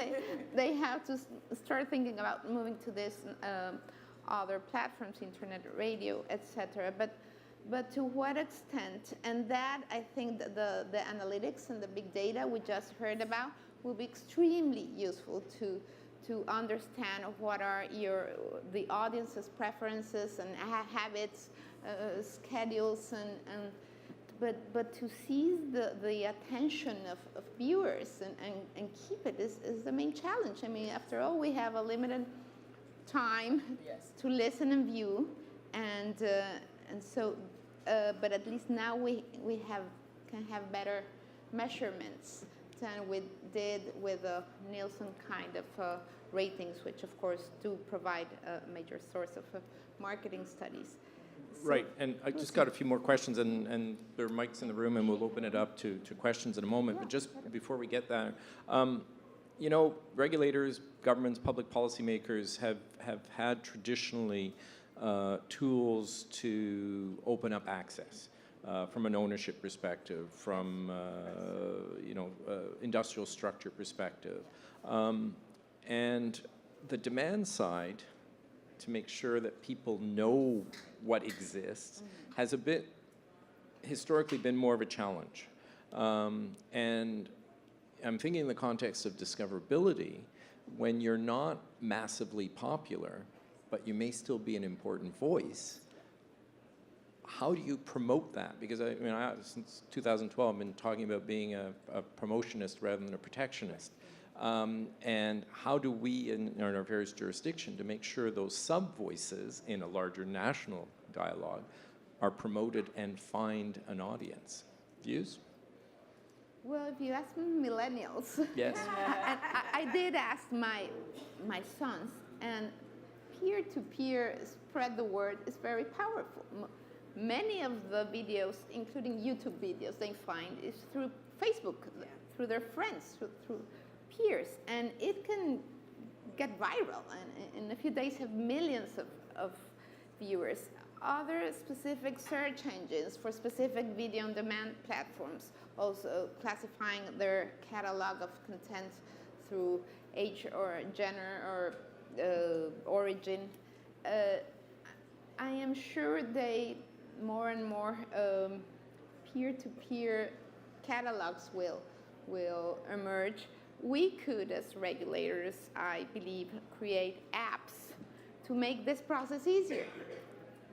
they have to start thinking about moving to this other platforms, internet, radio, etc. But to what extent? And that, I think, the analytics and the big data we just heard about will be extremely useful to understand what are the audience's preferences and habits, schedules, but to seize the attention of viewers and keep it is the main challenge. I mean, after all, we have a limited time to listen and view, and so, but at least now we can have better measurements than we did with the Nielsen kind of ratings, which of course do provide a major source of marketing studies. So, right, and I just got a few more questions, and there are mics in the room, and we'll open it up to questions in a moment. But just before we get there, you know, regulators, governments, public policymakers have had traditionally tools to open up access from an ownership perspective, from industrial structure perspective, and the demand side, to make sure that people know what exists, has historically been more of a challenge. And I'm thinking in the context of discoverability, when you're not massively popular, but you may still be an important voice, how do you promote that? Because since 2012, I've been talking about being a promotionist rather than a protectionist. And how do we, in our various jurisdictions, to make sure those sub-voices in a larger national dialogue are promoted and find an audience? Views? Well, if you ask millennials, yes. I did ask my sons, and peer-to-peer spread the word is very powerful. Many of the videos, including YouTube videos, they find is through Facebook, through their friends, through peers, and it can get viral, and in a few days have millions of viewers. Other specific search engines for specific video on demand platforms, also classifying their catalog of content through age or gender or origin. I am sure they more and more peer-to-peer catalogs will emerge. We could, as regulators, I believe, create apps to make this process easier.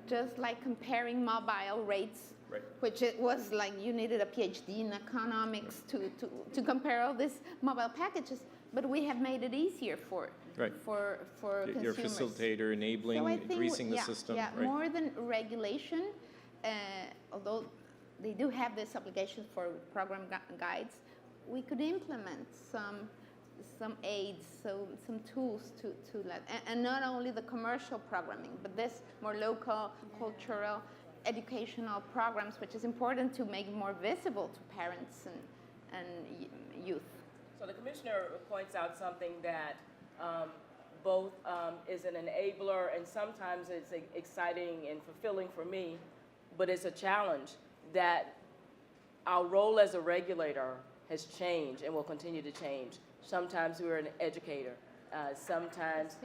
Just like comparing mobile rates, right, which it was like you needed a PhD in economics to compare all these mobile packages, but we have made it easier for consumers. Your facilitator enabling, so greasing the system. Yeah, right. More than regulation, although they do have this obligation for program guides, we could implement some aids, some tools to let, and not only the commercial programming, but this more local, cultural, educational programs, which is important to make more visible to parents and youth. So the commissioner points out something that both is an enabler, and sometimes it's exciting and fulfilling for me, but it's a challenge that our role as a regulator has changed and will continue to change. Sometimes we're an educator. Sometimes,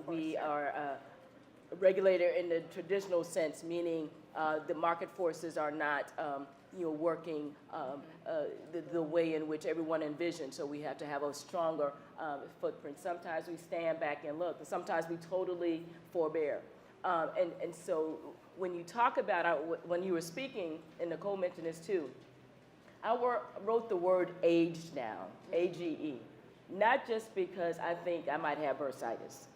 we are a regulator in the traditional sense, meaning the market forces are not, working the way in which everyone envisioned. So we have to have a stronger footprint. Sometimes we stand back and look, and sometimes we totally forbear. And so when you talk about, when you were speaking, and Nicole mentioned this too, I wrote the word aged now, A-G-E. Not just because I think I might have bursitis,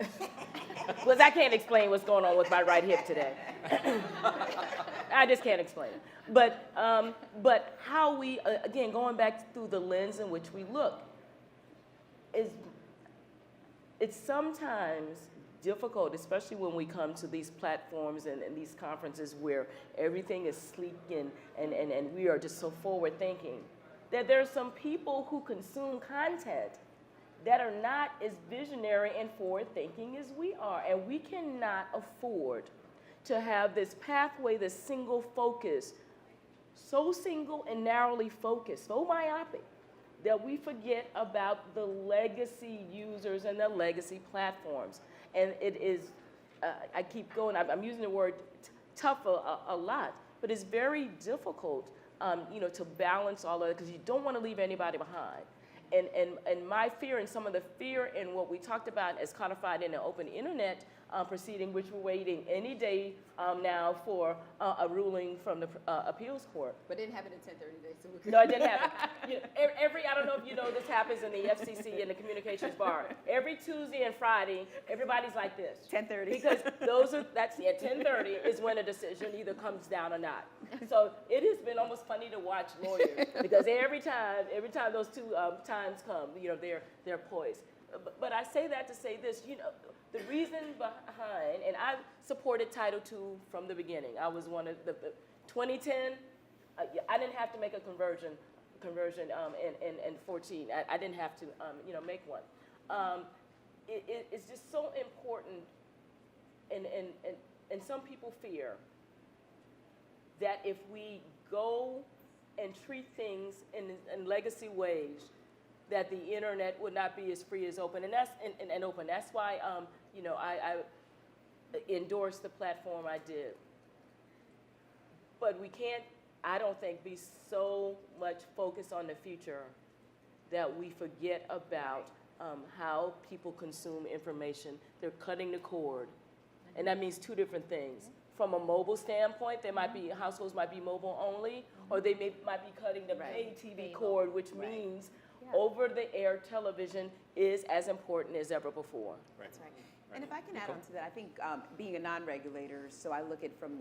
because I can't explain what's going on with my right hip today. I just can't explain it. But how we, again, going back through the lens in which we look, it's sometimes difficult, especially when we come to these platforms and these conferences where everything is sleek and we are just so forward thinking, that there are some people who consume content that are not as visionary and forward-thinking as we are. And we cannot afford to have this pathway, this single focus, so single and narrowly focused, so myopic, that we forget about the legacy users and the legacy platforms. And it is, I keep going, I'm using the word tough a lot, but it's very difficult, to balance all of it, because you don't want to leave anybody behind. And my fear, and some of the fear in what we talked about as codified in the open internet proceeding, which we're waiting any day now for a ruling from the appeals court. But it didn't happen in 10:30 days, so we're good. No, it didn't happen. I don't know if you know, this happens in the FCC and the communications bar. Every Tuesday and Friday, everybody's like this. 10:30. Because that's 10:30 is when a decision either comes down or not. So it has been almost funny to watch lawyers, because every time those two times come, they're poised. But I say that to say this, the reason behind, and I supported Title II from the beginning. I was one of the 2010, I didn't have to make a conversion in 14. I didn't have to, make one. It's just so important, and some people fear that if we go and treat things in legacy ways, that the internet would not be as free as open, and open. That's why, I endorsed the platform I did. But we can't, I don't think, be so much focused on the future that we forget about how people consume information. They're cutting the cord, and that means two different things. From a mobile standpoint, households might be mobile only, or they might be cutting the pay TV cord, which means over-the-air television is as important as ever before. That's right. And if I can add on to that, I think being a non-regulator, so I look at from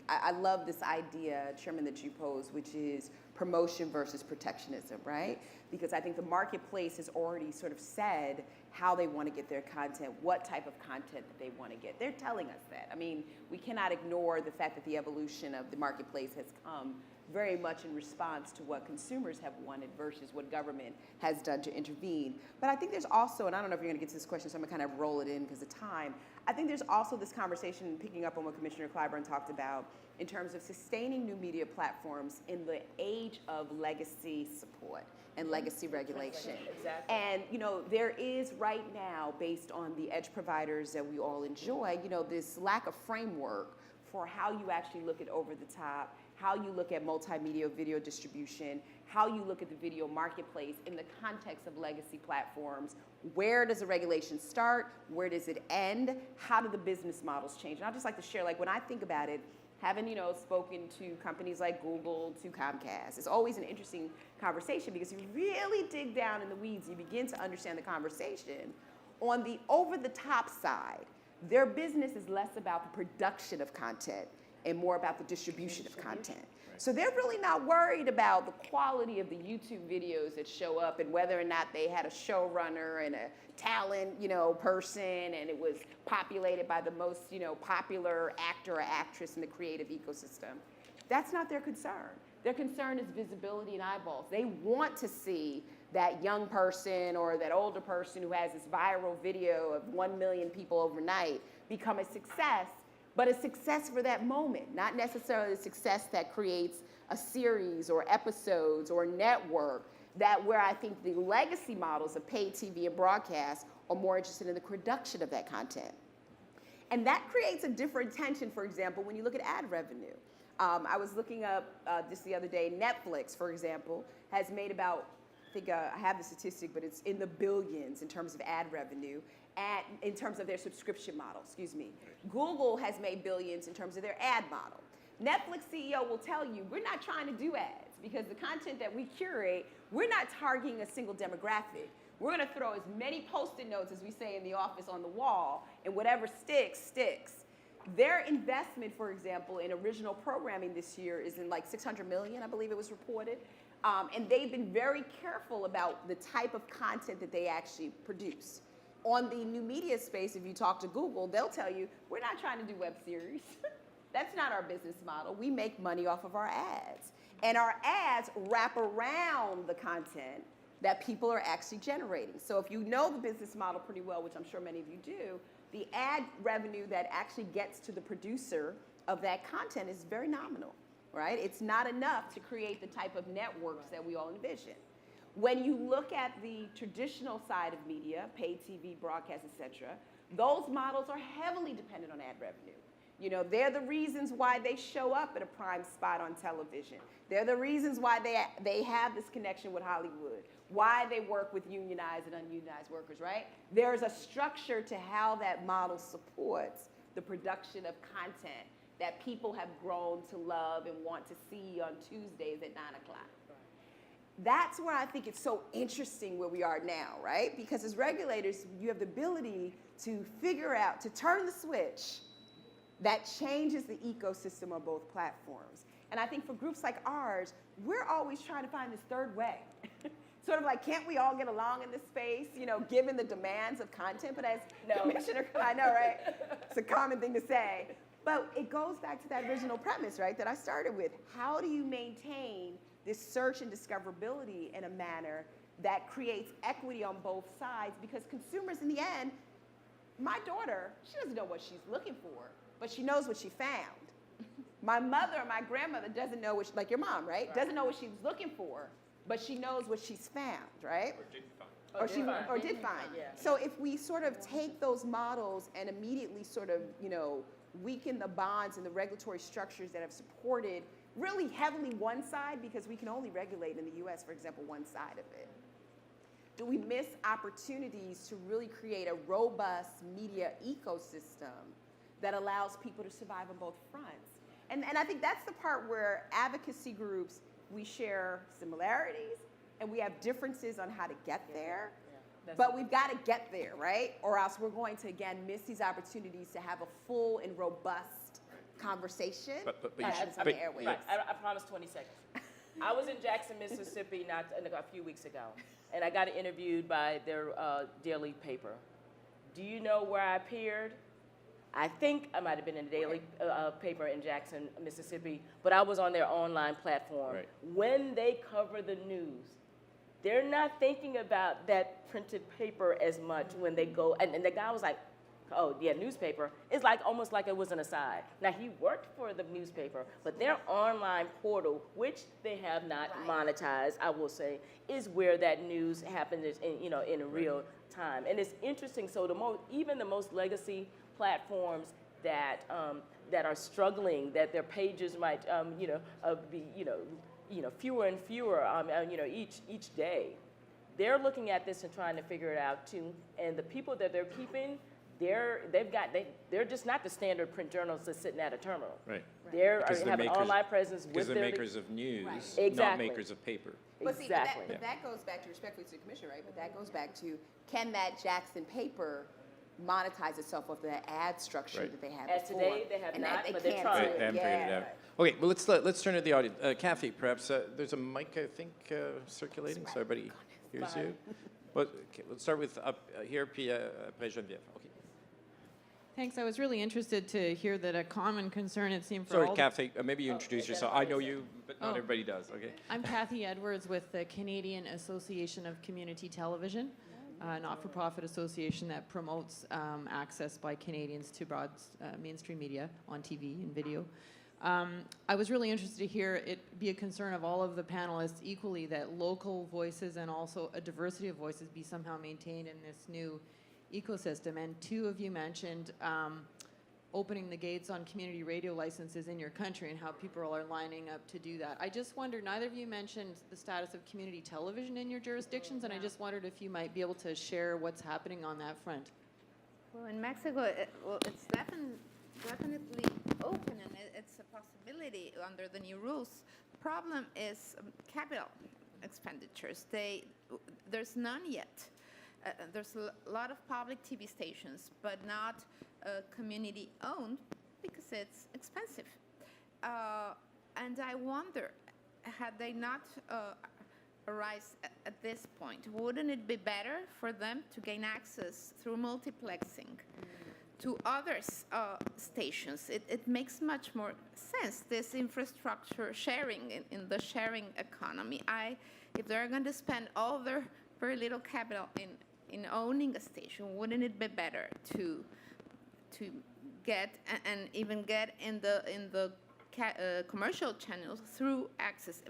I love this idea, Chairman, that you pose, which is promotion versus protectionism, right? Because I think the marketplace has already sort of said how they want to get their content, what type of content that they want to get. They're telling us that. I mean, we cannot ignore the fact that the evolution of the marketplace has come very much in response to what consumers have wanted versus what government has done to intervene. But I think there's also, and I don't know if you're going to get to this question, so I'm going to kind of roll it in because of time. I think there's also this conversation, picking up on what Commissioner Clyburn talked about, in terms of sustaining new media platforms in the age of legacy support and legacy regulation. Exactly. And, there is right now, based on the edge providers that we all enjoy, this lack of framework for how you actually look at over the top, how you look at multimedia video distribution, how you look at the video marketplace in the context of legacy platforms. Where does the regulation start? Where does it end? How do the business models change? And I'd just like to share, when I think about it, having, spoken to companies like Google, to Comcast, it's always an interesting conversation, because if you really dig down in the weeds, you begin to understand the conversation. On the over-the-top side, their business is less about the production of content and more about the distribution of content. So they're really not worried about the quality of the YouTube videos that show up and whether or not they had a showrunner and a talent, person, and it was populated by the most, popular actor or actress in the creative ecosystem. That's not their concern. Their concern is visibility and eyeballs. They want to see that young person or that older person who has this viral video of 1 million people overnight become a success, but a success for that moment, not necessarily a success that creates a series or episodes or network, that where I think the legacy models of paid TV and broadcast are more interested in the production of that content. And that creates a different tension, for example, when you look at ad revenue. I was looking up just the other day, Netflix, for example, has made about, I think I have the statistic, but it's in the billions in terms of ad revenue, and in terms of their subscription model, excuse me. Google has made billions in terms of their ad model. Netflix CEO will tell you, we're not trying to do ads because the content that we curate, we're not targeting a single demographic. We're gonna throw as many Post-it notes, as we say in the office, on the wall, and whatever sticks, sticks. Their investment, for example, in original programming this year is in like 600 million, I believe it was reported. And they've been very careful about the type of content that they actually produce. On the new media space, if you talk to Google, they'll tell you, we're not trying to do web series. That's not our business model. We make money off of our ads. And our ads wrap around the content that people are actually generating. So if you know the business model pretty well, which I'm sure many of you do, the ad revenue that actually gets to the producer of that content is very nominal, right? It's not enough to create the type of networks that we all envision. When you look at the traditional side of media, paid TV, broadcast, et cetera, those models are heavily dependent on ad revenue. You know, they're the reasons why they show up at a prime spot on television. They're the reasons why they have this connection with Hollywood, why they work with unionized and ununionized workers, right? There's a structure to how that model supports the production of content that people have grown to love and want to see on Tuesdays at 9 o'clock. That's where I think it's so interesting where we are now, right? Because as regulators, you have the ability to figure out, to turn the switch that changes the ecosystem on both platforms. And I think for groups like ours, we're always trying to find this third way. Sort of like, can't we all get along in this space, you know, given the demands of content? But as Commissioner, I know, right? It's a common thing to say. But it goes back to that original premise, right, that I started with. How do you maintain this search and discoverability in a manner that creates equity on both sides? Because consumers, in the end, my daughter, she doesn't know what she's looking for, but she knows what she found. My mother or my grandmother doesn't know what, like your mom, right? Doesn't know what she was looking for, but she knows what she's found, right? Or did find. Yeah. So if we sort of take those models and immediately sort of, you know, weaken the bonds and the regulatory structures that have supported really heavily one side, because we can only regulate in the US, for example, one side of it. Do we miss opportunities to really create a robust media ecosystem that allows people to survive on both fronts? And I think that's the part where advocacy groups, we share similarities and we have differences on how to get there. But we've got to get there, right? Or else we're going to, again, miss these opportunities to have a full and robust conversation But you that should- happens on but- the airwaves. Right, I promise 20 seconds. I was in Jackson, Mississippi a few weeks ago, and I got interviewed by their daily paper. Do you know where I appeared? I think I might have been in the daily paper in Jackson, Mississippi, but I was on their online platform. Right. When they cover the news, they're not thinking about that printed paper as much when they go, and the guy was like, oh, yeah, newspaper. It's like almost like it was an aside. Now, he worked for the newspaper, but their online portal, which they have not monetized, I will say, is where that news happens in real time. And it's interesting, so even the most legacy platforms that are struggling, that their pages might be fewer and fewer each day, they're looking at this and trying to figure it out too. And the people that they're keeping, they're just not the standard print journalists that's sitting at a terminal. Right. They're Because they're have an makers- online presence Because with they're their makers of news, Right. not Exactly. makers of paper. But see, Exactly. but that goes back to, respectfully to the commissioner, right? But that goes back to, can that Jackson paper monetize itself off the ad structure Right. that they had As before? today, they have And not, they but they're can't trying. do it. They haven't figured it out. Okay, well, let's turn to the audience. Kathy, perhaps there's a mic, I think, circulating, so everybody hears you. But okay, let's start with up here, puis après Geneviève. Okay. Thanks. I was really interested to hear that a common concern, it seemed, for Sorry, all... Kathy, maybe you introduce yourself. I know you, but not Oh. everybody does, okay? I'm Kathy Edwards with the Canadian Association of Community Television, a not-for-profit association that promotes access by Canadians to broad mainstream media on TV and video. I was really interested to hear it be a concern of all of the panelists equally that local voices and also a diversity of voices be somehow maintained in this new ecosystem. And two of you mentioned opening the gates on community radio licenses in your country and how people are lining up to do that. I just wondered, neither of you mentioned the status of community television in your jurisdictions, and I just wondered if you might be able to share what's happening on that front. Well, in Mexico, it's definitely open, and it's a possibility under the new rules. The problem is capital expenditures. There's none yet. There's a lot of public TV stations, but not community-owned because it's expensive. And I wonder, had they not arise at this point, wouldn't it be better for them to gain access through multiplexing to other stations? It makes much more sense, this infrastructure sharing in the sharing economy. If they're going to spend all their very little capital in owning a station, wouldn't it be better to get and even get in the commercial channels through access?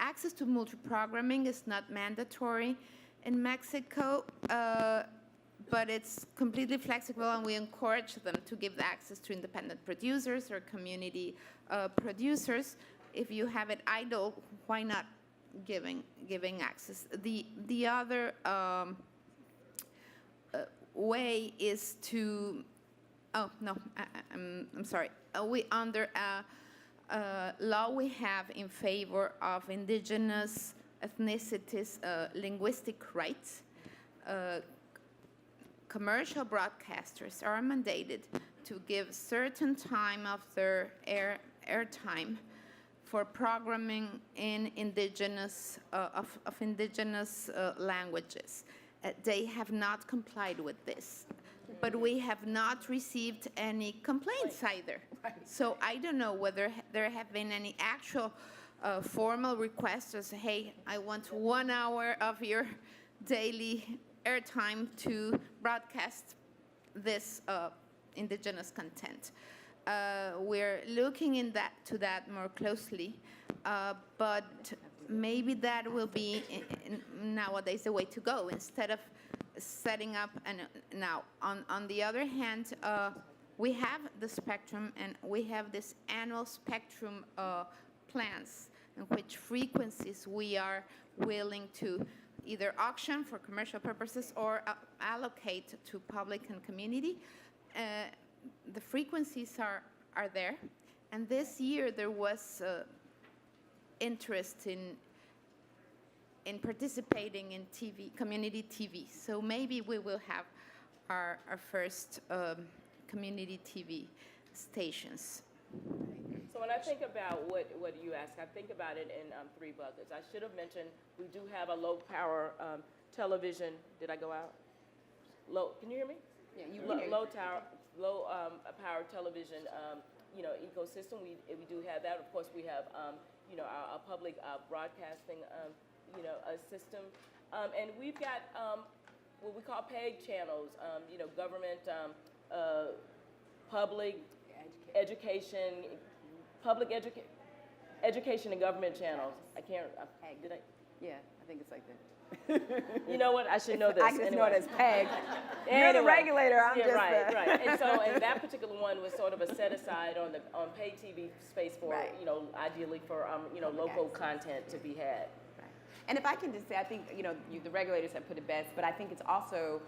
Access to multi-programming is not mandatory in Mexico, but it's completely flexible, and we encourage them to give the access to independent producers or community producers. If you have it idle, why not giving access? The other way is to, I'm sorry. We under law we have in favor of indigenous ethnicities linguistic rights. Commercial broadcasters are mandated to give certain time of their airtime for programming in indigenous of indigenous languages. They have not complied with this, but we have not received any complaints either. So I don't know whether there have been any actual formal requests to say, hey, I want 1 hour of your daily airtime to broadcast this indigenous content. We're looking to that more closely, but maybe that will be nowadays the way to go instead of setting up. And now, on the other hand, we have the spectrum, and we have this annual spectrum plans in which frequencies we are willing to either auction for commercial purposes or allocate to public and community. The frequencies are there, and this year there was interest in participating in TV, community TV. So maybe we will have our first community TV stations. So when I think about what you asked, I think about it in three buckets. I should have mentioned we do have a low power television. Did I go out? Can you hear me? Yeah, you Low power television, ecosystem. We do have that. Of course, we have our public broadcasting system, and we've got what we call PEG channels. Government, public education, education and government channels. I can't. Did I? Yeah, I think it's like that. You know what? I should know this. I just know it anyway. as PEG. You're the regulator. I'm just right, the... right. And that particular one was sort of a set aside on paid TV space for Right. ideally for local content to be had. Right. And if I can just say, I think the regulators have put it best, but I think it's also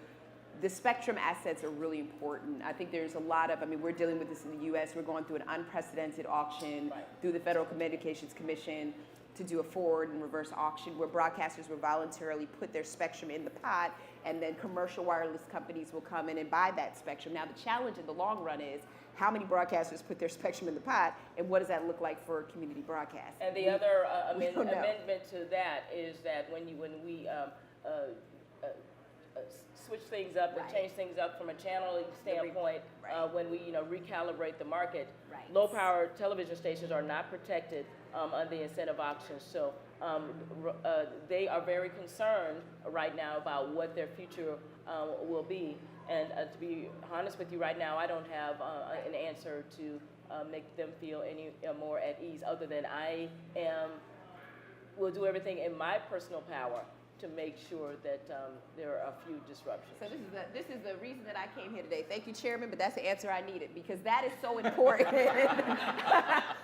the spectrum assets are really important. I think there's a lot of, we're dealing with this in the U.S. We're going through an unprecedented auction through the Federal Communications Commission to do a forward and reverse auction where broadcasters will voluntarily put their spectrum in the pot, and then commercial wireless companies will come in and buy that spectrum. Now, the challenge in the long run is how many broadcasters put their spectrum in the pot, and what does that look like for community broadcast? And the other amendment to that is that when we switch things up and change things up from a channeling standpoint, when we recalibrate the market, low power television stations are not protected under the incentive auctions. So they are very concerned right now about what their future will be. And to be honest with you, right now I don't have an answer to make them feel any more at ease, other than will do everything in my personal power to make sure that there are a few disruptions. So this is the reason that I came here today. Thank you, Chairman, but that's the answer I needed because that is so important.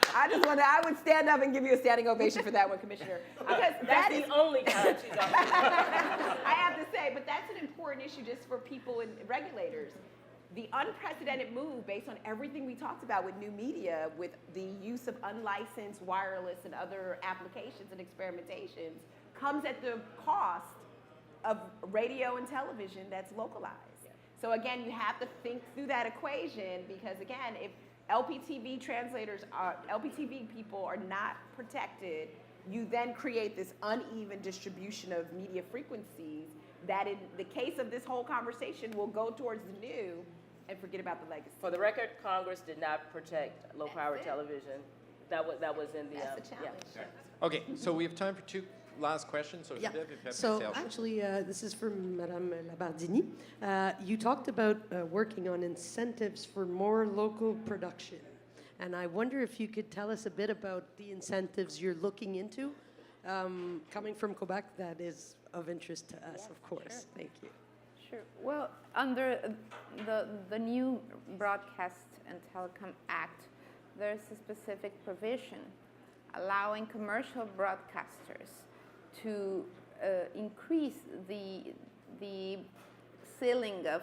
I would stand up and give you a standing ovation for that one, Commissioner. Because That's the only time she's on. I have to say, but that's an important issue just for people and regulators. The unprecedented move based on everything we talked about with new media, with the use of unlicensed wireless and other applications and experimentations, comes at the cost of radio and television that's localized. Yeah. So again, you have to think through that equation because again, if LPTV people are not protected, you then create this uneven distribution of media frequencies that in the case of this whole conversation will go towards the new and forget about the legacy. For the record, Congress did not protect low-power television. That was in the. That's the challenge. Yeah. Okay, so we have time for two last questions. So, Yeah. Geneviève, if you have So to say actually, this is from Madame Labardini. You talked about working on incentives for more local production. And I wonder if you could tell us a bit about the incentives you're looking into. Coming from Quebec, that is of interest to us, of course. Sure. Thank you. Sure. Well, under the new Broadcast and Telecom Act, there's a specific provision allowing commercial broadcasters to increase the ceiling of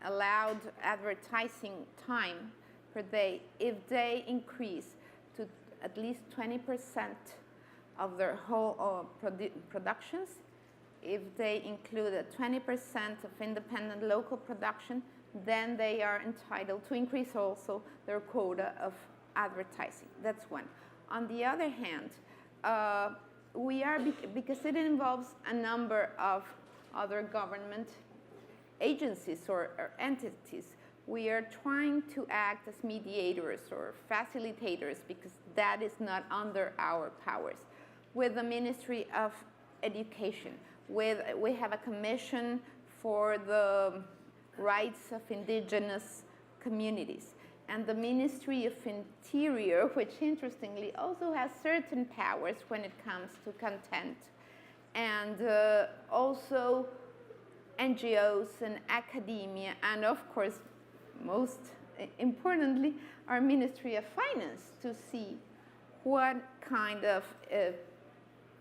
allowed advertising time per day if they increase to at least 20% of their whole productions. If they include a 20% of independent local production, then they are entitled to increase also their quota of advertising. That's one. On the other hand, because it involves a number of other government agencies or entities, we are trying to act as mediators or facilitators because that is not under our powers. With the Ministry of Education, we have a commission for the rights of indigenous communities. And the Ministry of Interior, which interestingly also has certain powers when it comes to content. And also NGOs and academia, and of course, most importantly, our Ministry of Finance to see what kind of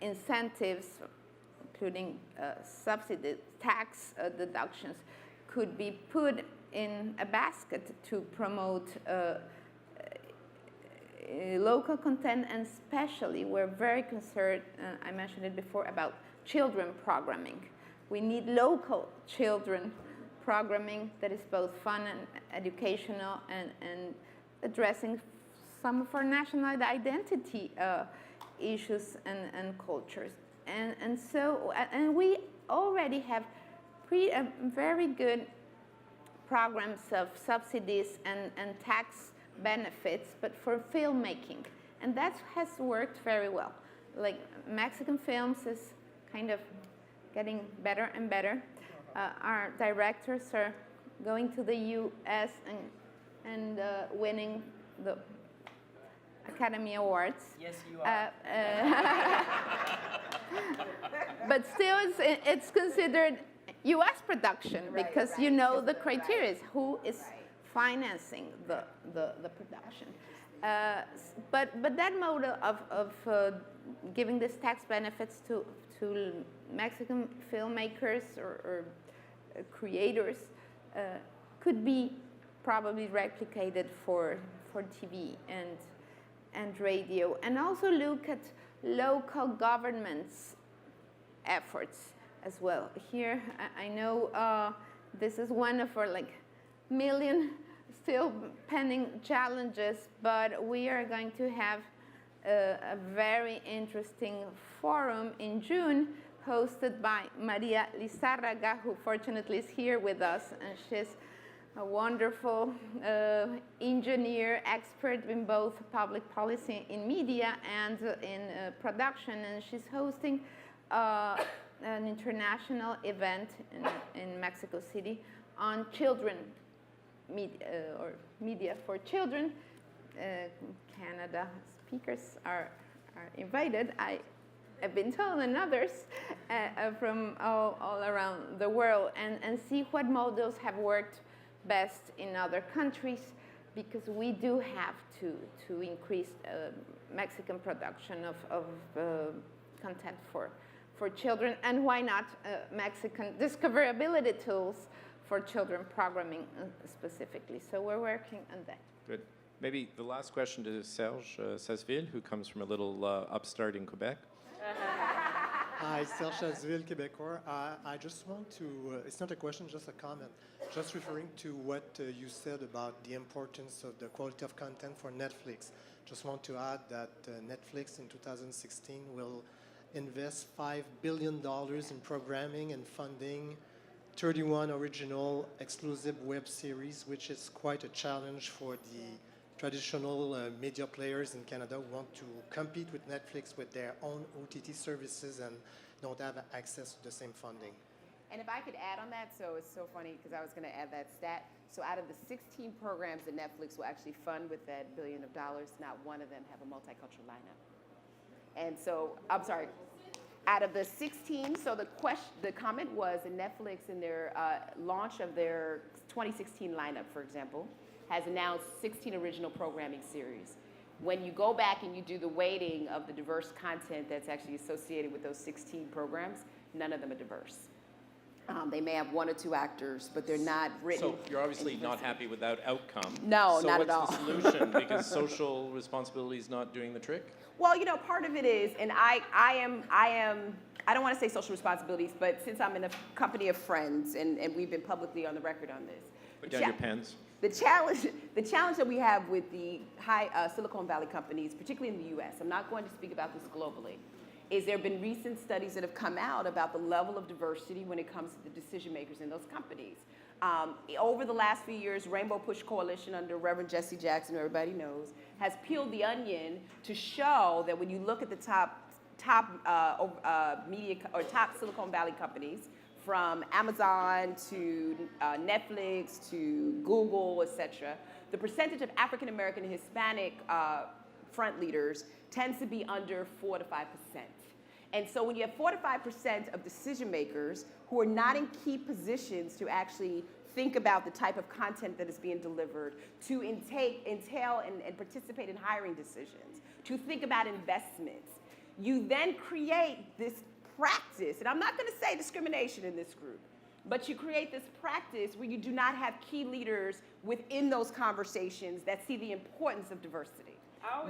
incentives, including subsidy, tax deductions, could be put in a basket to promote local content, and especially we're very concerned, I mentioned it before, about children programming. We need local children programming that is both fun and educational and addressing some of our national identity issues and cultures. And we already have very good programs of subsidies and tax benefits, but for filmmaking. And that has worked very well. Like Mexican films is kind of getting better and better. Our directors are going to the US and winning the Academy Awards. Yes, you are. But still, it's considered U.S. production because you know the criteria is who is financing the production. But that model of giving these tax benefits to Mexican filmmakers or creators could be probably replicated for TV and radio, and also look at local governments' efforts as well. Here, I know this is one of our million still pending challenges, but we are going to have a very interesting forum in June hosted by Maria Lizárraga, who fortunately is here with us, and she's a wonderful engineer, expert in both public policy in media and in production, and she's hosting an international event in Mexico City on children media, or media for children, Canada speakers are invited, I've been told, and others from all around the world, and see what models have worked best in other countries, because we do have to increase Mexican production of content for children, and why not Mexican discoverability tools for children programming specifically. So we're working on that. Good. Maybe the last question to Serge Sazeville, who comes from a little upstart in Quebec. Hi, Serge Chazeville, Québécois. I just want to, it's not a question, just a comment, just referring to what you said about the importance of the quality of content for Netflix. Just want to add that Netflix in 2016 will invest $5 billion in programming and funding 31 original exclusive web series, which is quite a challenge for the traditional media players in Canada who want to compete with Netflix with their own OTT services and don't have access to the same funding. And if I could add on that, so it's so funny because I was going to add that stat. So out of the 16 programs that Netflix will actually fund with that $1 billion, not one of them have a multicultural lineup. And so, I'm sorry, out of the 16, so the comment was that Netflix in their launch of their 2016 lineup, for example, has announced 16 original programming series. When you go back and you do the weighting of the diverse content that's actually associated with those 16 programs, none of them are diverse. They may have one or two actors, but they're not written. So you're obviously not happy with that outcome. No, so not at all. So what's the solution? Because social responsibility is not doing the trick? Well, you know, part of it is, and I don't want to say social responsibilities, but since I'm in a company of friends, and we've been publicly on the record on this. Put down your pens. The challenge that we have with the high Silicon Valley companies, particularly in the U.S., I'm not going to speak about this globally, is there have been recent studies that have come out about the level of diversity when it comes to the decision makers in those companies. Over the last few years, Rainbow Push Coalition under Reverend Jesse Jackson, who everybody knows, has peeled the onion to show that when you look at the top media or top Silicon Valley companies, from Amazon to Netflix to Google, et cetera, the percentage of African American and Hispanic front leaders tends to be under 4 to 5%. And so when you have 4 to 5% of decision makers who are not in key positions to actually think about the type of content that is being delivered, to entail and participate in hiring decisions, to think about investments, you then create this practice, and I'm not going to say discrimination in this group, but you create this practice where you do not have key leaders within those conversations that see the importance of diversity. I'm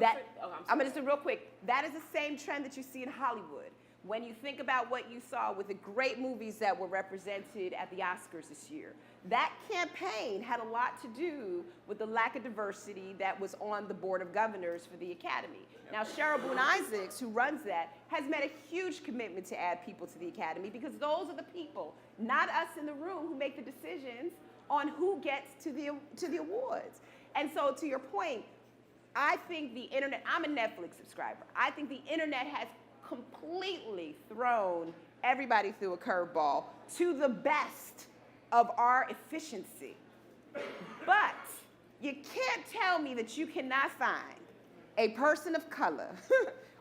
going to say real quick, that is the same trend that you see in Hollywood. When you think about what you saw with the great movies that were represented at the Oscars this year, that campaign had a lot to do with the lack of diversity that was on the Board of Governors for the Academy. Now, Cheryl Boone Isaacs, who runs that, has made a huge commitment to add people to the Academy because those are the people, not us in the room, who make the decisions on who gets to the awards. And so to your point, I think the internet, I'm a Netflix subscriber. I think the internet has completely thrown everybody through a curveball to the best of our efficiency. But you can't tell me that you cannot find a person of color,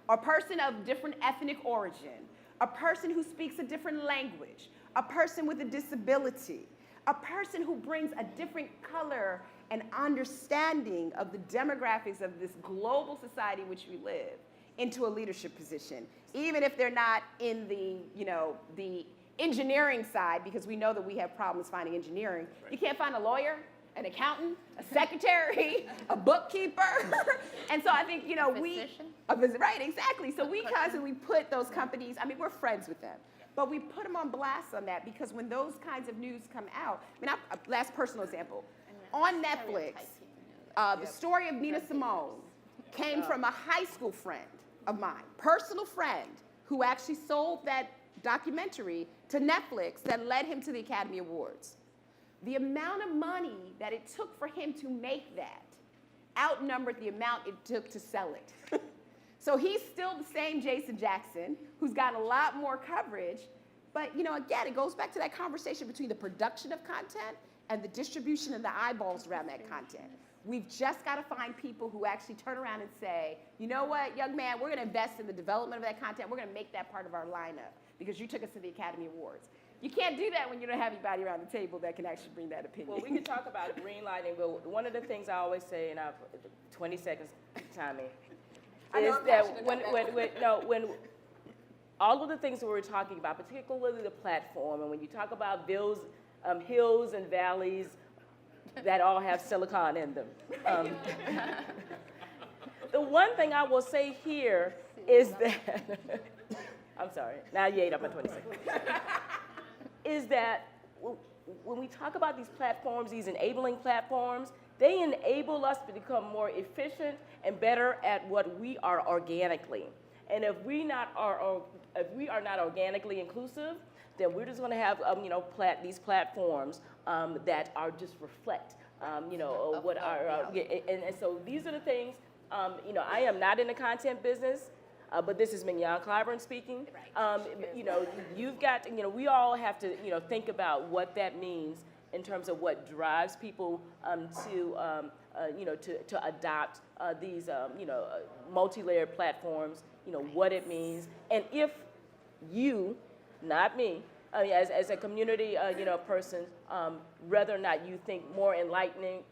a person of different ethnic origin, a person who speaks a different language, a person with a disability, a person who brings a different color and understanding of the demographics of this global society in which we live into a leadership position, even if they're not in the, the engineering side, because we know that we have problems finding engineering. Right. You can't find a lawyer, an accountant, a secretary, a bookkeeper. And so I think, right, exactly. So we constantly put those companies, we're friends with them, but we put them on blast on that because when those kinds of news come out, last personal example, on Netflix, the story of Nina Simone came from a high school friend of mine, personal friend, who actually sold that documentary to Netflix that led him to the Academy Awards. The amount of money that it took for him to make that outnumbered the amount it took to sell it. So he's still the same Jason Jackson, who's got a lot more coverage, but again, it goes back to that conversation between the production of content and the distribution and the eyeballs around that content. We've just got to find people who actually turn around and say, you know what, young man, we're going to invest in the development of that content. We're going to make that part of our lineup because you took us to the Academy Awards. You can't do that when you don't have anybody around the table that can actually bring that opinion. Well, we can talk about green lighting, but one of the things I always say, and I've 20 seconds timing, I know is I'm that passionate about when all of the things that we're talking about, particularly the platform, and when you talk about hills and valleys that all have silicon in them. The one thing I will say here is that, I'm sorry, now you ate up my 20 seconds, is that when we talk about these platforms, these enabling platforms, they enable us to become more efficient and better at what we are organically. And if we are not organically inclusive, then we're just going to have these platforms that are just reflect what are and so these are the things. I am not in the content business. But this is Mignon Clyburn speaking. You've got, we all have to, think about what that means in terms of what drives people to adopt these, multi-layered platforms, what it means. And if you, not me, as a community, person, whether or not you think more enlightenment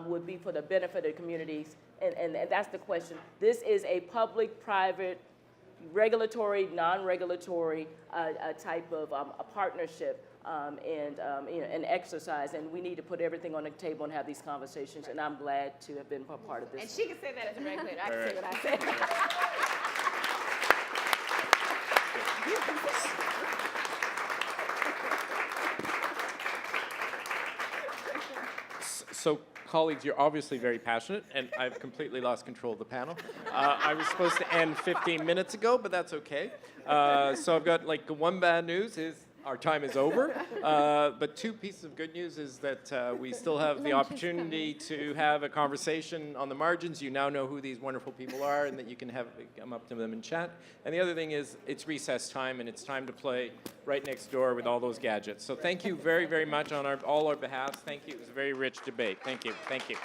would be for the benefit of the communities. And that's the question. This is a public-private, regulatory, non-regulatory type of a partnership and an exercise. And we need to put everything on the table and have these conversations. And I'm glad to have been a part of this. And she can say that as a regulator. I can say what I said. So, colleagues, you're obviously very passionate, and I've completely lost control of the panel. I was supposed to end 15 minutes ago, but that's okay. So I've got one bad news is our time is over. But two pieces of good news is that we still have the opportunity to have a conversation on the margins. You now know who these wonderful people are, and that you can come up to them and chat. And the other thing is it's recess time, and it's time to play right next door with all those gadgets. So thank you very, very much on all our behalfs. Thank you. It was a very rich debate. Thank you. Thank you.